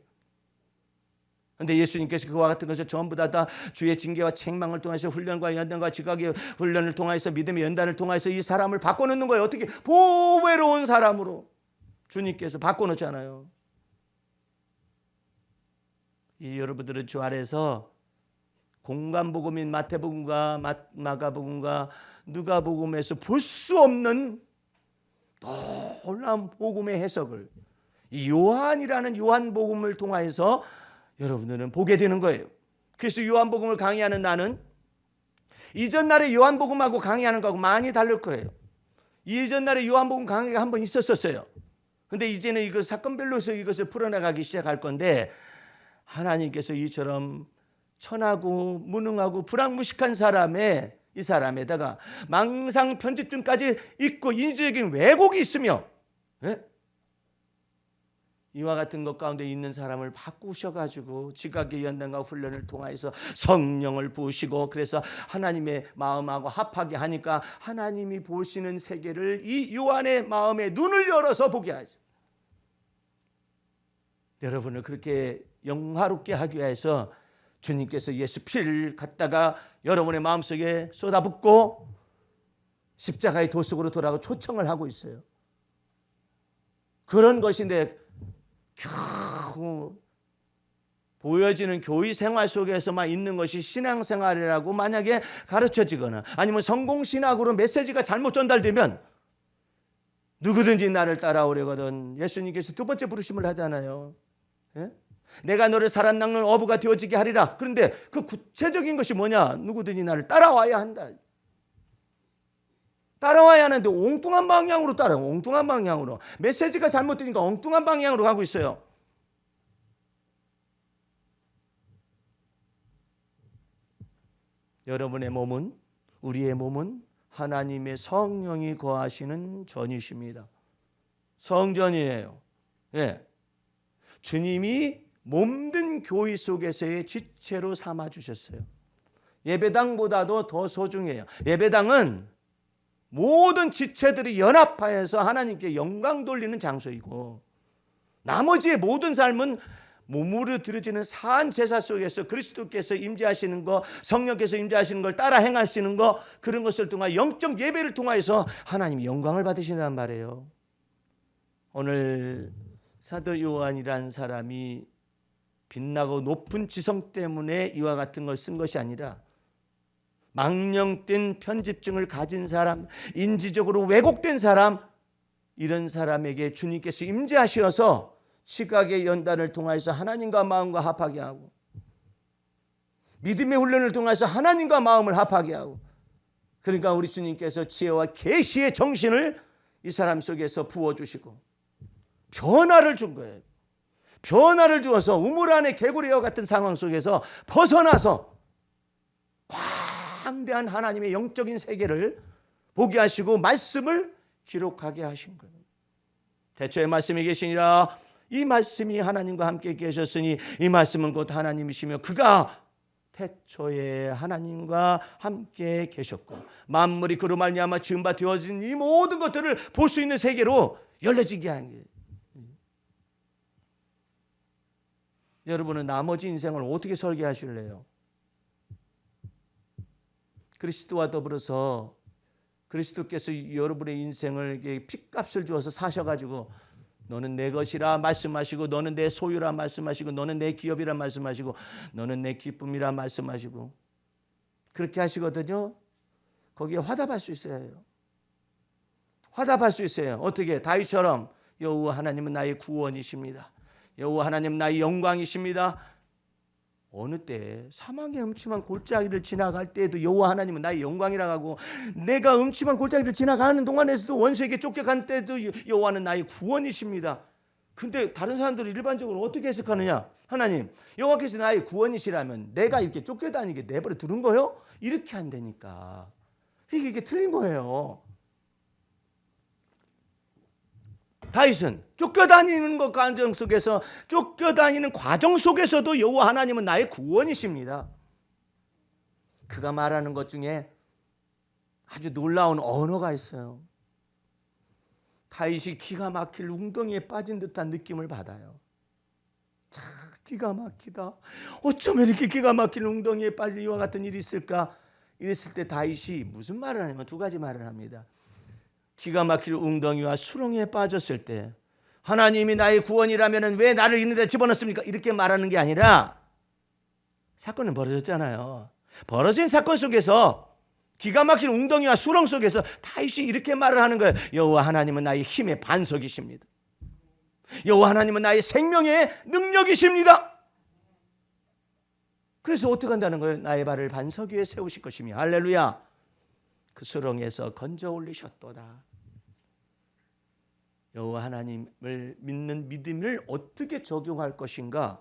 그런데 예수님께서 그와 같은 것을 전부 다 주의 징계와 책망을 통해서 훈련과 연단과 지각의 훈련을 통해서 믿음의 연단을 통해서 이 사람을 바꿔놓는 거예요. 어떻게? 보배로운 사람으로 주님께서 바꿔놓잖아요. 이 여러분들은 주 아래서 공간복음인 마태복음과 마가복음과 누가복음에서 볼 수 없는 놀라운 복음의 해석을 이 요한이라는 요한복음을 통하여서 여러분들은 보게 되는 거예요. 그래서 요한복음을 강의하는 나는 이전 날의 요한복음하고 강의하는 거하고 많이 다를 거예요. 이전 날에 요한복음 강의가 한 번 있었어요. 근데 이제는 이걸 사건별로서 이것을 풀어나가기 시작할 건데 하나님께서 이처럼 천하고 무능하고 불황무식한 사람의 이 사람에다가 망상 편집증까지 있고 인지적인 왜곡이 있으며 예? 이와 같은 것 가운데 있는 사람을 바꾸셔가지고 지각의 연단과 훈련을 통해서 성령을 부으시고 그래서 하나님의 마음하고 합하게 하니까 하나님이 보시는 세계를 이 요한의 마음에 눈을 열어서 보게 하죠. 여러분을 그렇게 영화롭게 하기 위해서 주님께서 예수 피를 갖다가 여러분의 마음속에 쏟아붓고 십자가의 도속으로 돌아가고 초청을 하고 있어요. 그런 것인데 겨우 보여지는 교회 생활 속에서만 있는 것이 신앙생활이라고 만약에 가르쳐지거나 아니면 성공신학으로 메시지가 잘못 전달되면 누구든지 나를 따라오려거든 예수님께서 두 번째 부르심을 하잖아요. 예? 내가 너를 사람 낚는 어부가 되어지게 하리라. 그런데 그 구체적인 것이 뭐냐? 누구든지 나를 따라와야 한다. 따라와야 하는데 엉뚱한 방향으로 따라요. 엉뚱한 방향으로. 메시지가 잘못되니까 엉뚱한 방향으로 가고 있어요. 여러분의 몸은, 우리의 몸은 하나님의 성령이 거하시는 전이십니다. 성전이에요. 예. 주님이 몸든 교회 속에서의 지체로 삼아 주셨어요. 예배당보다도 더 소중해요. 예배당은 모든 지체들이 연합하여서 하나님께 영광 돌리는 장소이고, 나머지의 모든 삶은 몸으로 드려지는 사한 제사 속에서 그리스도께서 임재하시는 거, 성령께서 임재하시는 걸 따라 행하시는 거, 그런 것을 통해 영적 예배를 통해서 하나님이 영광을 받으신단 말이에요. 오늘 사도 요한이라는 사람이 빛나고 높은 지성 때문에 이와 같은 걸 쓴 것이 아니라, 망령된 편집증을 가진 사람, 인지적으로 왜곡된 사람, 이런 사람에게 주님께서 임재하셔서 시각의 연단을 통해서 하나님과 마음과 합하게 하고, 믿음의 훈련을 통해서 하나님과 마음을 합하게 하고, 그러니까 우리 주님께서 지혜와 계시의 정신을 이 사람 속에서 부어주시고 변화를 준 거예요. 변화를 주어서 우물 안에 개구리와 같은 상황 속에서 벗어나서 광대한 하나님의 영적인 세계를 보게 하시고 말씀을 기록하게 하신 거예요. 태초에 말씀이 계시니라. 이 말씀이 하나님과 함께 계셨으니 이 말씀은 곧 하나님이시며 그가 태초에 하나님과 함께 계셨고 만물이 그로 말미암아 지은 바 되어진 이 모든 것들을 볼 수 있는 세계로 열려지게 한 거예요. 여러분은 나머지 인생을 어떻게 설계하실래요? 그리스도와 더불어서 그리스도께서 여러분의 인생을 핏값을 주어서 사셔가지고 너는 내 것이라 말씀하시고, 너는 내 소유라 말씀하시고, 너는 내 기업이라 말씀하시고, 너는 내 기쁨이라 말씀하시고, 그렇게 하시거든요. 거기에 화답할 수 있어야 해요. 화답할 수 있어요. 어떻게? 다윗처럼 여호와 하나님은 나의 구원이십니다. 여호와 하나님 나의 영광이십니다. 어느 때 사망의 음침한 골짜기를 지나갈 때에도 여호와 하나님은 나의 영광이라고 하고, 내가 음침한 골짜기를 지나가는 동안에서도 원수에게 쫓겨간 때도 여호와는 나의 구원이십니다. 근데 다른 사람들은 일반적으로 어떻게 해석하느냐? 하나님, 여호와께서 나의 구원이시라면 내가 이렇게 쫓겨다니게 내버려 두는 거요? 이렇게 한다니까. 이게 틀린 거예요. 다윗은 쫓겨다니는 것 과정 속에서, 쫓겨다니는 과정 속에서도 여호와 하나님은 나의 구원이십니다. 그가 말하는 것 중에 아주 놀라운 언어가 있어요. 다윗이 기가 막힐 웅덩이에 빠진 듯한 느낌을 받아요. 참 기가 막히다. 어쩌면 이렇게 기가 막힐 웅덩이에 빠질 이와 같은 일이 있을까? 이랬을 때 다윗이 무슨 말을 하냐면 두 가지 말을 합니다. 기가 막힐 웅덩이와 수렁에 빠졌을 때 하나님이 나의 구원이라면 왜 나를 있는 데 집어넣습니까? 이렇게 말하는 게 아니라, 사건은 벌어졌잖아요. 벌어진 사건 속에서 기가 막힌 웅덩이와 수렁 속에서 다윗이 이렇게 말을 하는 거예요. 여호와 하나님은 나의 힘의 반석이십니다. 여호와 하나님은 나의 생명의 능력이십니다. 그래서 어떻게 한다는 거예요? 나의 발을 반석 위에 세우실 것이며, 할렐루야. 그 수렁에서 건져 올리셨도다. 여호와 하나님을 믿는 믿음을 어떻게 적용할 것인가,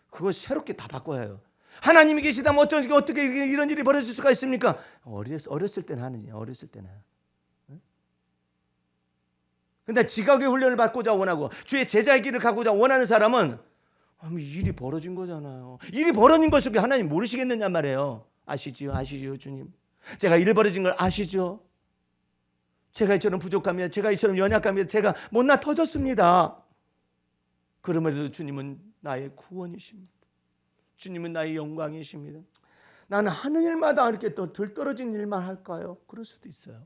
그걸 새롭게 다 바꿔야 해요. 하나님이 계시다면 어떻게 이런 일이 벌어질 수가 있습니까? 어렸을 때는 하느냐, 어렸을 때는. 근데 지각의 훈련을 받고자 원하고 주의 제자의 길을 가고자 원하는 사람은 일이 벌어진 거잖아요. 일이 벌어진 것 속에 하나님 모르시겠느냐 말이에요. 아시지요, 아시지요, 주님. 제가 일 벌어진 걸 아시죠? 제가 이처럼 부족합니다. 제가 이처럼 연약합니다. 제가 못나 터졌습니다. 그럼에도 주님은 나의 구원이십니다. 주님은 나의 영광이십니다. 나는 하는 일마다 이렇게 또 들떨어진 일만 할까요? 그럴 수도 있어요.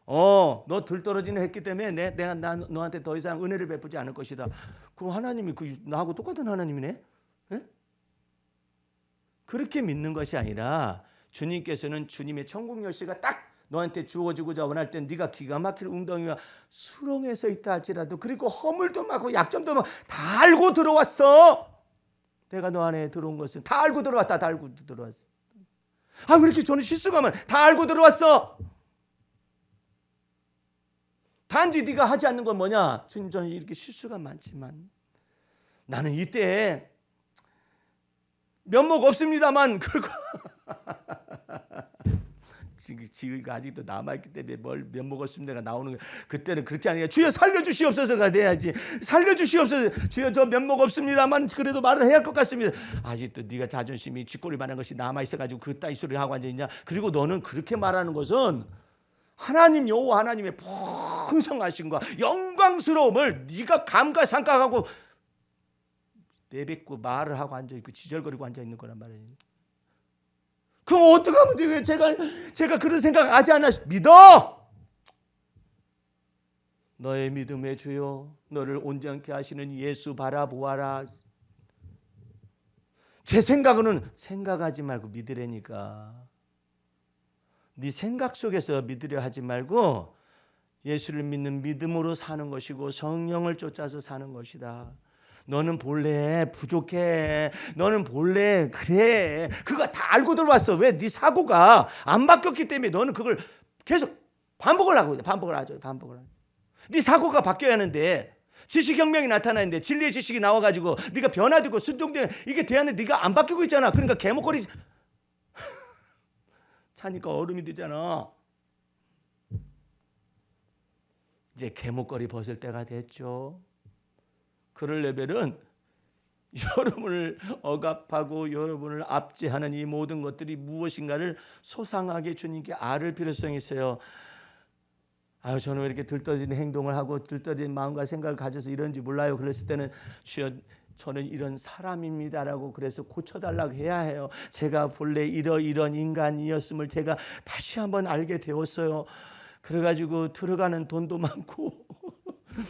너 들떨어진 일 했기 때문에 내가 너한테 더 이상 은혜를 베푸지 않을 것이다. 그럼 하나님이 나하고 똑같은 하나님이네? 네? 그렇게 믿는 것이 아니라, 주님께서는 주님의 천국 열쇠가 딱 너한테 주어지고자 원할 땐 네가 기가 막힐 웅덩이와 수렁에 서 있다 할지라도 그리고 허물도 많고 약점도 많고 다 알고 들어왔어. 내가 너 안에 들어온 것은 다 알고 들어왔다. 다 알고 들어왔어. 아, 왜 이렇게 저는 실수가 많아? 다 알고 들어왔어. 단지 네가 하지 않는 건 뭐냐? 주님, 저는 이렇게 실수가 많지만 나는 이때 면목 없습니다만 그리고 지금 아직도 남아있기 때문에 뭘 면목 없습니다가 나오는 거야. 그때는 그렇게 아니라 주여 살려주시옵소서가 돼야지. 살려주시옵소서. 주여 저 면목 없습니다만 그래도 말을 해야 할 것 같습니다. 아직도 네가 자존심이 쥐꼬리만한 것이 남아있어가지고 그따위 소리를 하고 앉아있냐. 그리고 너는 그렇게 말하는 것은 하나님 여호와 하나님의 풍성하심과 영광스러움을 네가 감가상각하고 내뱉고 말을 하고 앉아있고 지절거리고 앉아있는 거란 말이에요. 그럼 어떻게 하면 돼요? 제가 그런 생각 하지 않나? 믿어! 너의 믿음의 주여 너를 온전케 하시는 예수 바라보아라. 제 생각은 생각하지 말고 믿으라니까. 네 생각 속에서 믿으려 하지 말고 예수를 믿는 믿음으로 사는 것이고 성령을 쫓아서 사는 것이다. 너는 본래 부족해. 너는 본래 그래. 그거 다 알고 들어왔어. 왜? 네 사고가 안 바뀌었기 때문에 너는 그걸 계속 반복을 하고 있어. 반복을 하죠. 네 사고가 바뀌어야 하는데 지식혁명이 나타나는데 진리의 지식이 나와가지고 네가 변화되고 순종되고 이게 돼야 하는데 네가 안 바뀌고 있잖아. 그러니까 개목걸이 차니까 얼음이 되잖아. 이제 개목걸이 벗을 때가 됐죠. 그럴 레벨은 여러분을 억압하고 여러분을 압제하는 이 모든 것들이 무엇인가를 소상하게 주님께 알을 필요성이 있어요. 아유, 저는 왜 이렇게 들떠지는 행동을 하고 들떠진 마음과 생각을 가져서 이런지 몰라요. 그랬을 때는 주여 저는 이런 사람입니다라고 그래서 고쳐달라고 해야 해요. 제가 본래 이런 인간이었음을 제가 다시 한번 알게 되었어요. 그래가지고 들어가는 돈도 많고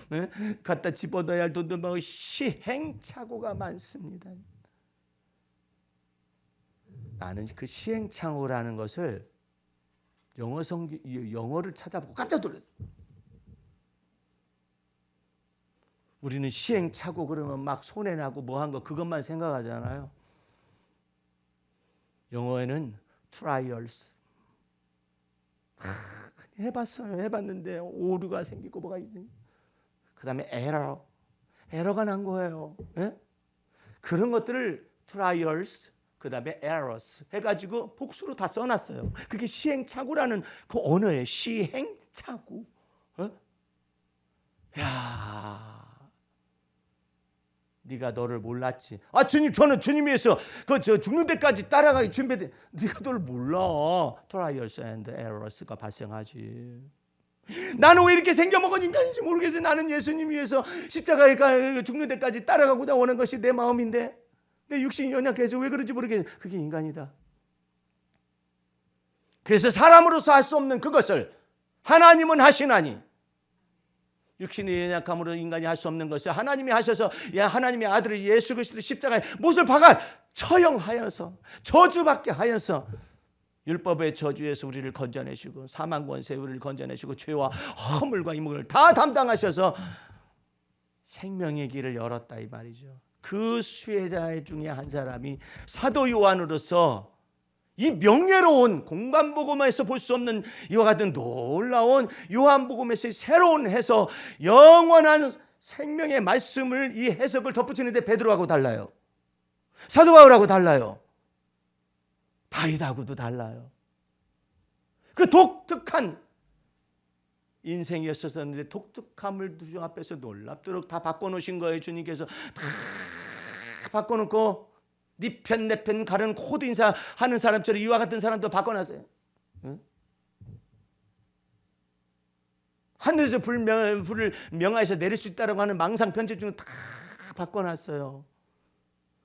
네? 갖다 집어넣어야 할 돈도 많고 시행착오가 많습니다. 나는 그 시행착오라는 것을 영어를 찾아보고 깜짝 놀랐어요. 우리는 시행착오 그러면 막 손해나고 뭐한 거 그것만 생각하잖아요. 영어에는 trials. 해봤어요. 해봤는데 오류가 생기고 뭐가 있니? 그 다음에 에러가 난 거예요. 예? 그런 것들을 trials, 그 다음에 errors 해가지고 복수로 다 써놨어요. 그게 시행착오라는 그 언어예요. 시행착오. 어? 야, 네가 너를 몰랐지. 아, 주님, 저는 주님 위해서 죽는 데까지 따라가기 준비돼. 네가 너를 몰라. trials and errors가 발생하지. 나는 왜 이렇게 생겨먹은 인간인지 모르겠어요. 나는 예수님 위해서 십자가에 죽는 데까지 따라가고자 원하는 것이 내 마음인데 내 육신이 연약해서 왜 그런지 모르겠어요. 그게 인간이다. 그래서 사람으로서 할 수 없는 그것을 하나님은 하시나니 육신의 연약함으로 인간이 할 수 없는 것을 하나님이 하셔서 하나님의 아들 예수 그리스도 십자가에 못을 박아 처형하여서 저주받게 하여서 율법의 저주에서 우리를 건져내시고 사망 권세에 우리를 건져내시고 죄와 허물과 이물을 다 담당하셔서 생명의 길을 열었다 이 말이죠. 그 수혜자 중에 한 사람이 사도 요한으로서 이 명예로운 공관복음에서 볼 수 없는 이와 같은 놀라운 요한복음에서 새로운 해석, 영원한 생명의 말씀을 이 해석을 덧붙이는데 베드로하고 달라요. 사도 바울하고 달라요. 다윗하고도 달라요. 그 독특한 인생이었었는데 독특함을 주 앞에서 놀랍도록 다 바꿔놓으신 거예요. 주님께서 다 바꿔놓고 네 편 내 편 가른 코드 인사하는 사람처럼 이와 같은 사람도 바꿔놨어요. 응? 하늘에서 불을 명하여서 내릴 수 있다고 하는 망상 편지 중에 다 바꿔놨어요.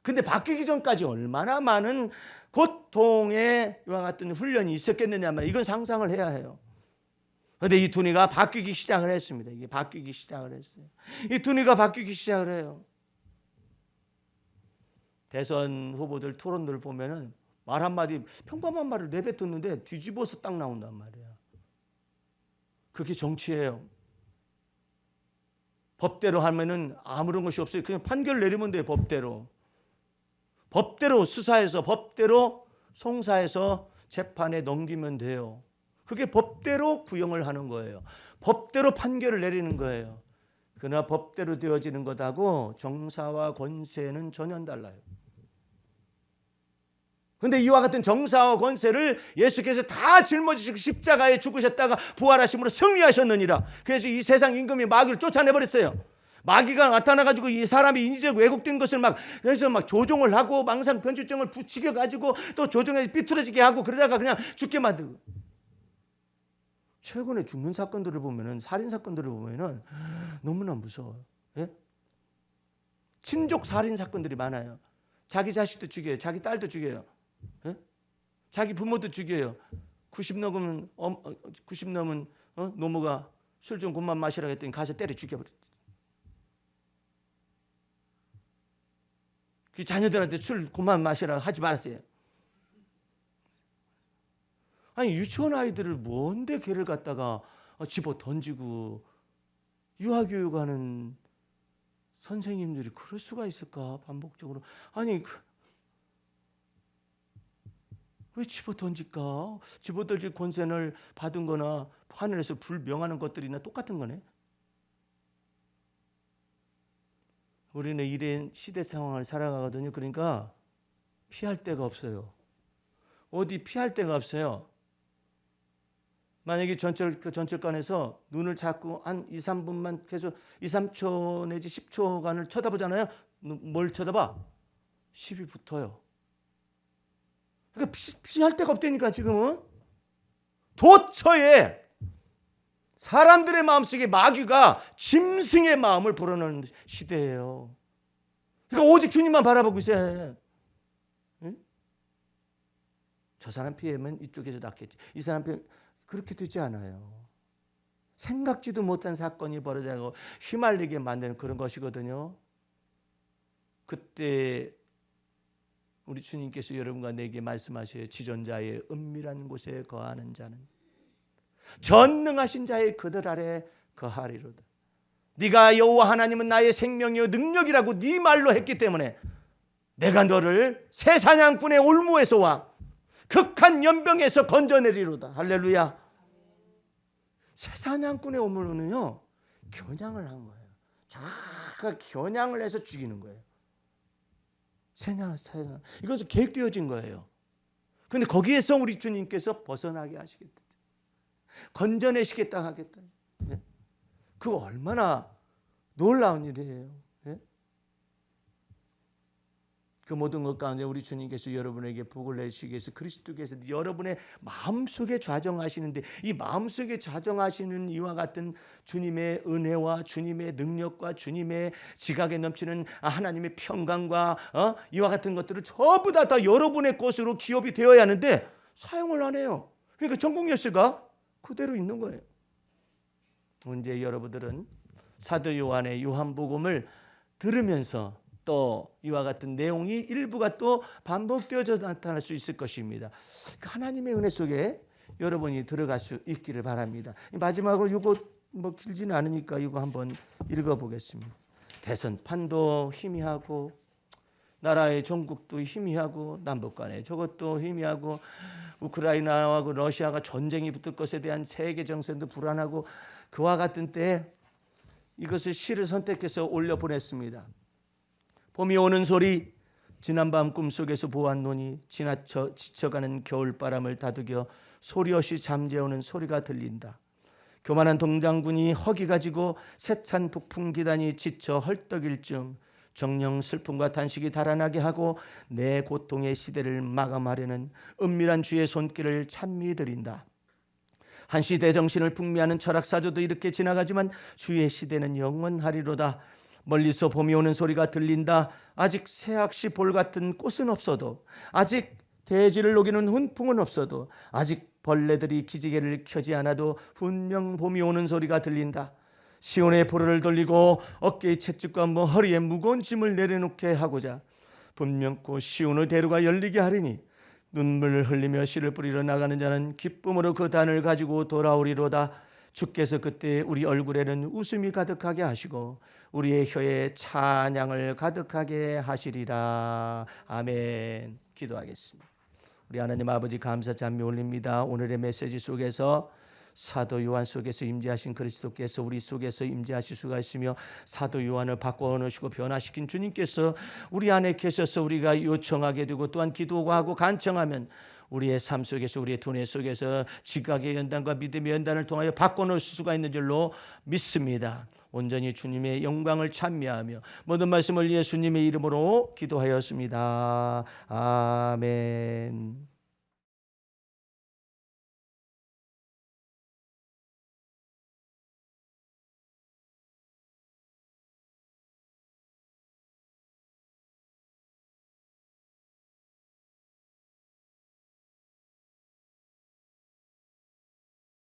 근데 바뀌기 전까지 얼마나 많은 고통의 이와 같은 훈련이 있었겠느냐 말이에요. 이건 상상을 해야 해요. 그런데 이 두니가 바뀌기 시작을 했습니다. 이게 바뀌기 시작을 했어요. 이 두니가 바뀌기 시작을 해요. 대선 후보들 토론들 보면은 말 한마디 평범한 말을 내뱉었는데 뒤집어서 딱 나온단 말이야. 그게 정치예요. 법대로 하면은 아무런 것이 없어요. 그냥 판결 내리면 돼요. 법대로 수사해서 법대로 송사해서 재판에 넘기면 돼요. 그게 법대로 구형을 하는 거예요. 법대로 판결을 내리는 거예요. 그러나 법대로 되어지는 것하고 정사와 권세는 전혀 달라요. 그런데 이와 같은 정사와 권세를 예수께서 다 짊어지시고 십자가에 죽으셨다가 부활하심으로 승리하셨느니라. 그래서 이 세상 임금이 마귀를 쫓아내버렸어요. 마귀가 나타나가지고 이 사람이 인지적 왜곡된 것을 그래서 조종을 하고 망상 변질증을 부추겨 가지고 또 조종해서 삐뚤어지게 하고 그러다가 그냥 죽게 만들고. 최근에 죽는 사건들을 보면은, 살인 사건들을 보면은 너무나 무서워요. 예? 친족 살인 사건들이 많아요. 자기 자식도 죽여요. 자기 딸도 죽여요. 예? 자기 부모도 죽여요. 90 넘은 노모가 술 좀 그만 마시라고 했더니 가서 때려 죽여버렸지. 그 자녀들한테 술 그만 마시라고 하지 말았어요. 아니 유치원 아이들을 뭔데 걔를 갖다가 집어 던지고 유아교육하는 선생님들이 그럴 수가 있을까? 반복적으로. 아니 왜 집어 던질까? 집어 던질 권세를 받은 거나 하늘에서 불 명하는 것들이나 똑같은 거네. 우리는 이런 시대 상황을 살아가거든요. 그러니까 피할 데가 없어요. 어디 피할 데가 없어요. 만약에 전철관에서 눈을 잡고 한 2, 3분만 계속 2, 3초 내지 10초간을 쳐다보잖아요. 뭘 쳐다봐? 십이 붙어요. 그러니까 피할 데가 없다니까 지금은. 도처에 사람들의 마음속에 마귀가 짐승의 마음을 불어넣는 시대예요. 그러니까 오직 주님만 바라보고 있어야 해. 응? 저 사람 피하면 이쪽에서 낫겠지. 이 사람 피하면 그렇게 되지 않아요. 생각지도 못한 사건이 벌어지고 휘말리게 만드는 그런 것이거든요. 그때 우리 주님께서 여러분과 내게 말씀하셔요. 지존자의 은밀한 곳에 거하는 자는 전능하신 자의 그들 아래 거하리로다. 네가 여호와 하나님은 나의 생명이요 능력이라고 네 말로 했기 때문에 내가 너를 새 사냥꾼의 올무에서와 극한 연병에서 건져내리로다. 할렐루야. 새 사냥꾼의 올무는요 겨냥을 한 거예요. 정확하게 겨냥을 해서 죽이는 거예요. 새냐. 이것은 계획되어진 거예요. 그런데 거기에서 우리 주님께서 벗어나게 하시겠다. 건져내시겠다 하겠다. 예? 그거 얼마나 놀라운 일이에요. 예? 그 모든 것 가운데 우리 주님께서 여러분에게 복을 내시기 위해서 그리스도께서 여러분의 마음속에 좌정하시는데 이 마음속에 좌정하시는 이와 같은 주님의 은혜와 주님의 능력과 주님의 지각에 넘치는 하나님의 평강과 이와 같은 것들을 전부 다 여러분의 것으로 기업이 되어야 하는데 사용을 안 해요. 그러니까 전국 열쇠가 그대로 있는 거예요. 문제 여러분들은 사도 요한의 요한복음을 들으면서 또 이와 같은 내용이 일부가 또 반복되어져 나타날 수 있을 것입니다. 하나님의 은혜 속에 여러분이 들어갈 수 있기를 바랍니다. 마지막으로 이거 길지는 않으니까 이거 한번 읽어보겠습니다. 대선판도 희미하고 나라의 종국도 희미하고 남북 간에 저것도 희미하고 우크라이나하고 러시아가 전쟁이 붙을 것에 대한 세계 정세도 불안하고 그와 같은 때에 이것을 시를 선택해서 올려보냈습니다. 봄이 오는 소리 지난밤 꿈속에서 보았노니 지나쳐 지쳐가는 겨울바람을 다독여 소리 없이 잠재우는 소리가 들린다. 교만한 동장군이 허기 가지고 세찬 북풍 기단이 지쳐 헐떡일 쯤 정령 슬픔과 단식이 달아나게 하고 내 고통의 시대를 마감하려는 은밀한 주의 손길을 찬미 드린다. 한 시대 정신을 풍미하는 철학사조도 이렇게 지나가지만 주의 시대는 영원하리로다. 멀리서 봄이 오는 소리가 들린다. 아직 새학시 볼 같은 꽃은 없어도 아직 대지를 녹이는 훈풍은 없어도 아직 벌레들이 기지개를 켜지 않아도 분명 봄이 오는 소리가 들린다. 시온의 포로를 돌리고 어깨에 채찍과 허리에 무거운 짐을 내려놓게 하고자 분명코 시온의 대로가 열리게 하리니 눈물을 흘리며 씨를 뿌리러 나가는 자는 기쁨으로 그 단을 가지고 돌아오리로다. 주께서 그때 우리 얼굴에는 웃음이 가득하게 하시고 우리의 혀에 찬양을 가득하게 하시리라. 아멘. 기도하겠습니다. 우리 하나님 아버지 감사 찬미 올립니다. 오늘의 메시지 속에서 사도 요한 속에서 임재하신 그리스도께서 우리 속에서 임재하실 수가 있으며 사도 요한을 바꿔놓으시고 변화시킨 주님께서 우리 안에 계셔서 우리가 요청하게 되고 또한 기도하고 간청하면 우리의 삶 속에서 우리의 두뇌 속에서 지각의 연단과 믿음의 연단을 통하여 바꿔놓을 수가 있는 줄로 믿습니다. 온전히 주님의 영광을 찬미하며 모든 말씀을 예수님의 이름으로 기도하였습니다. 아멘.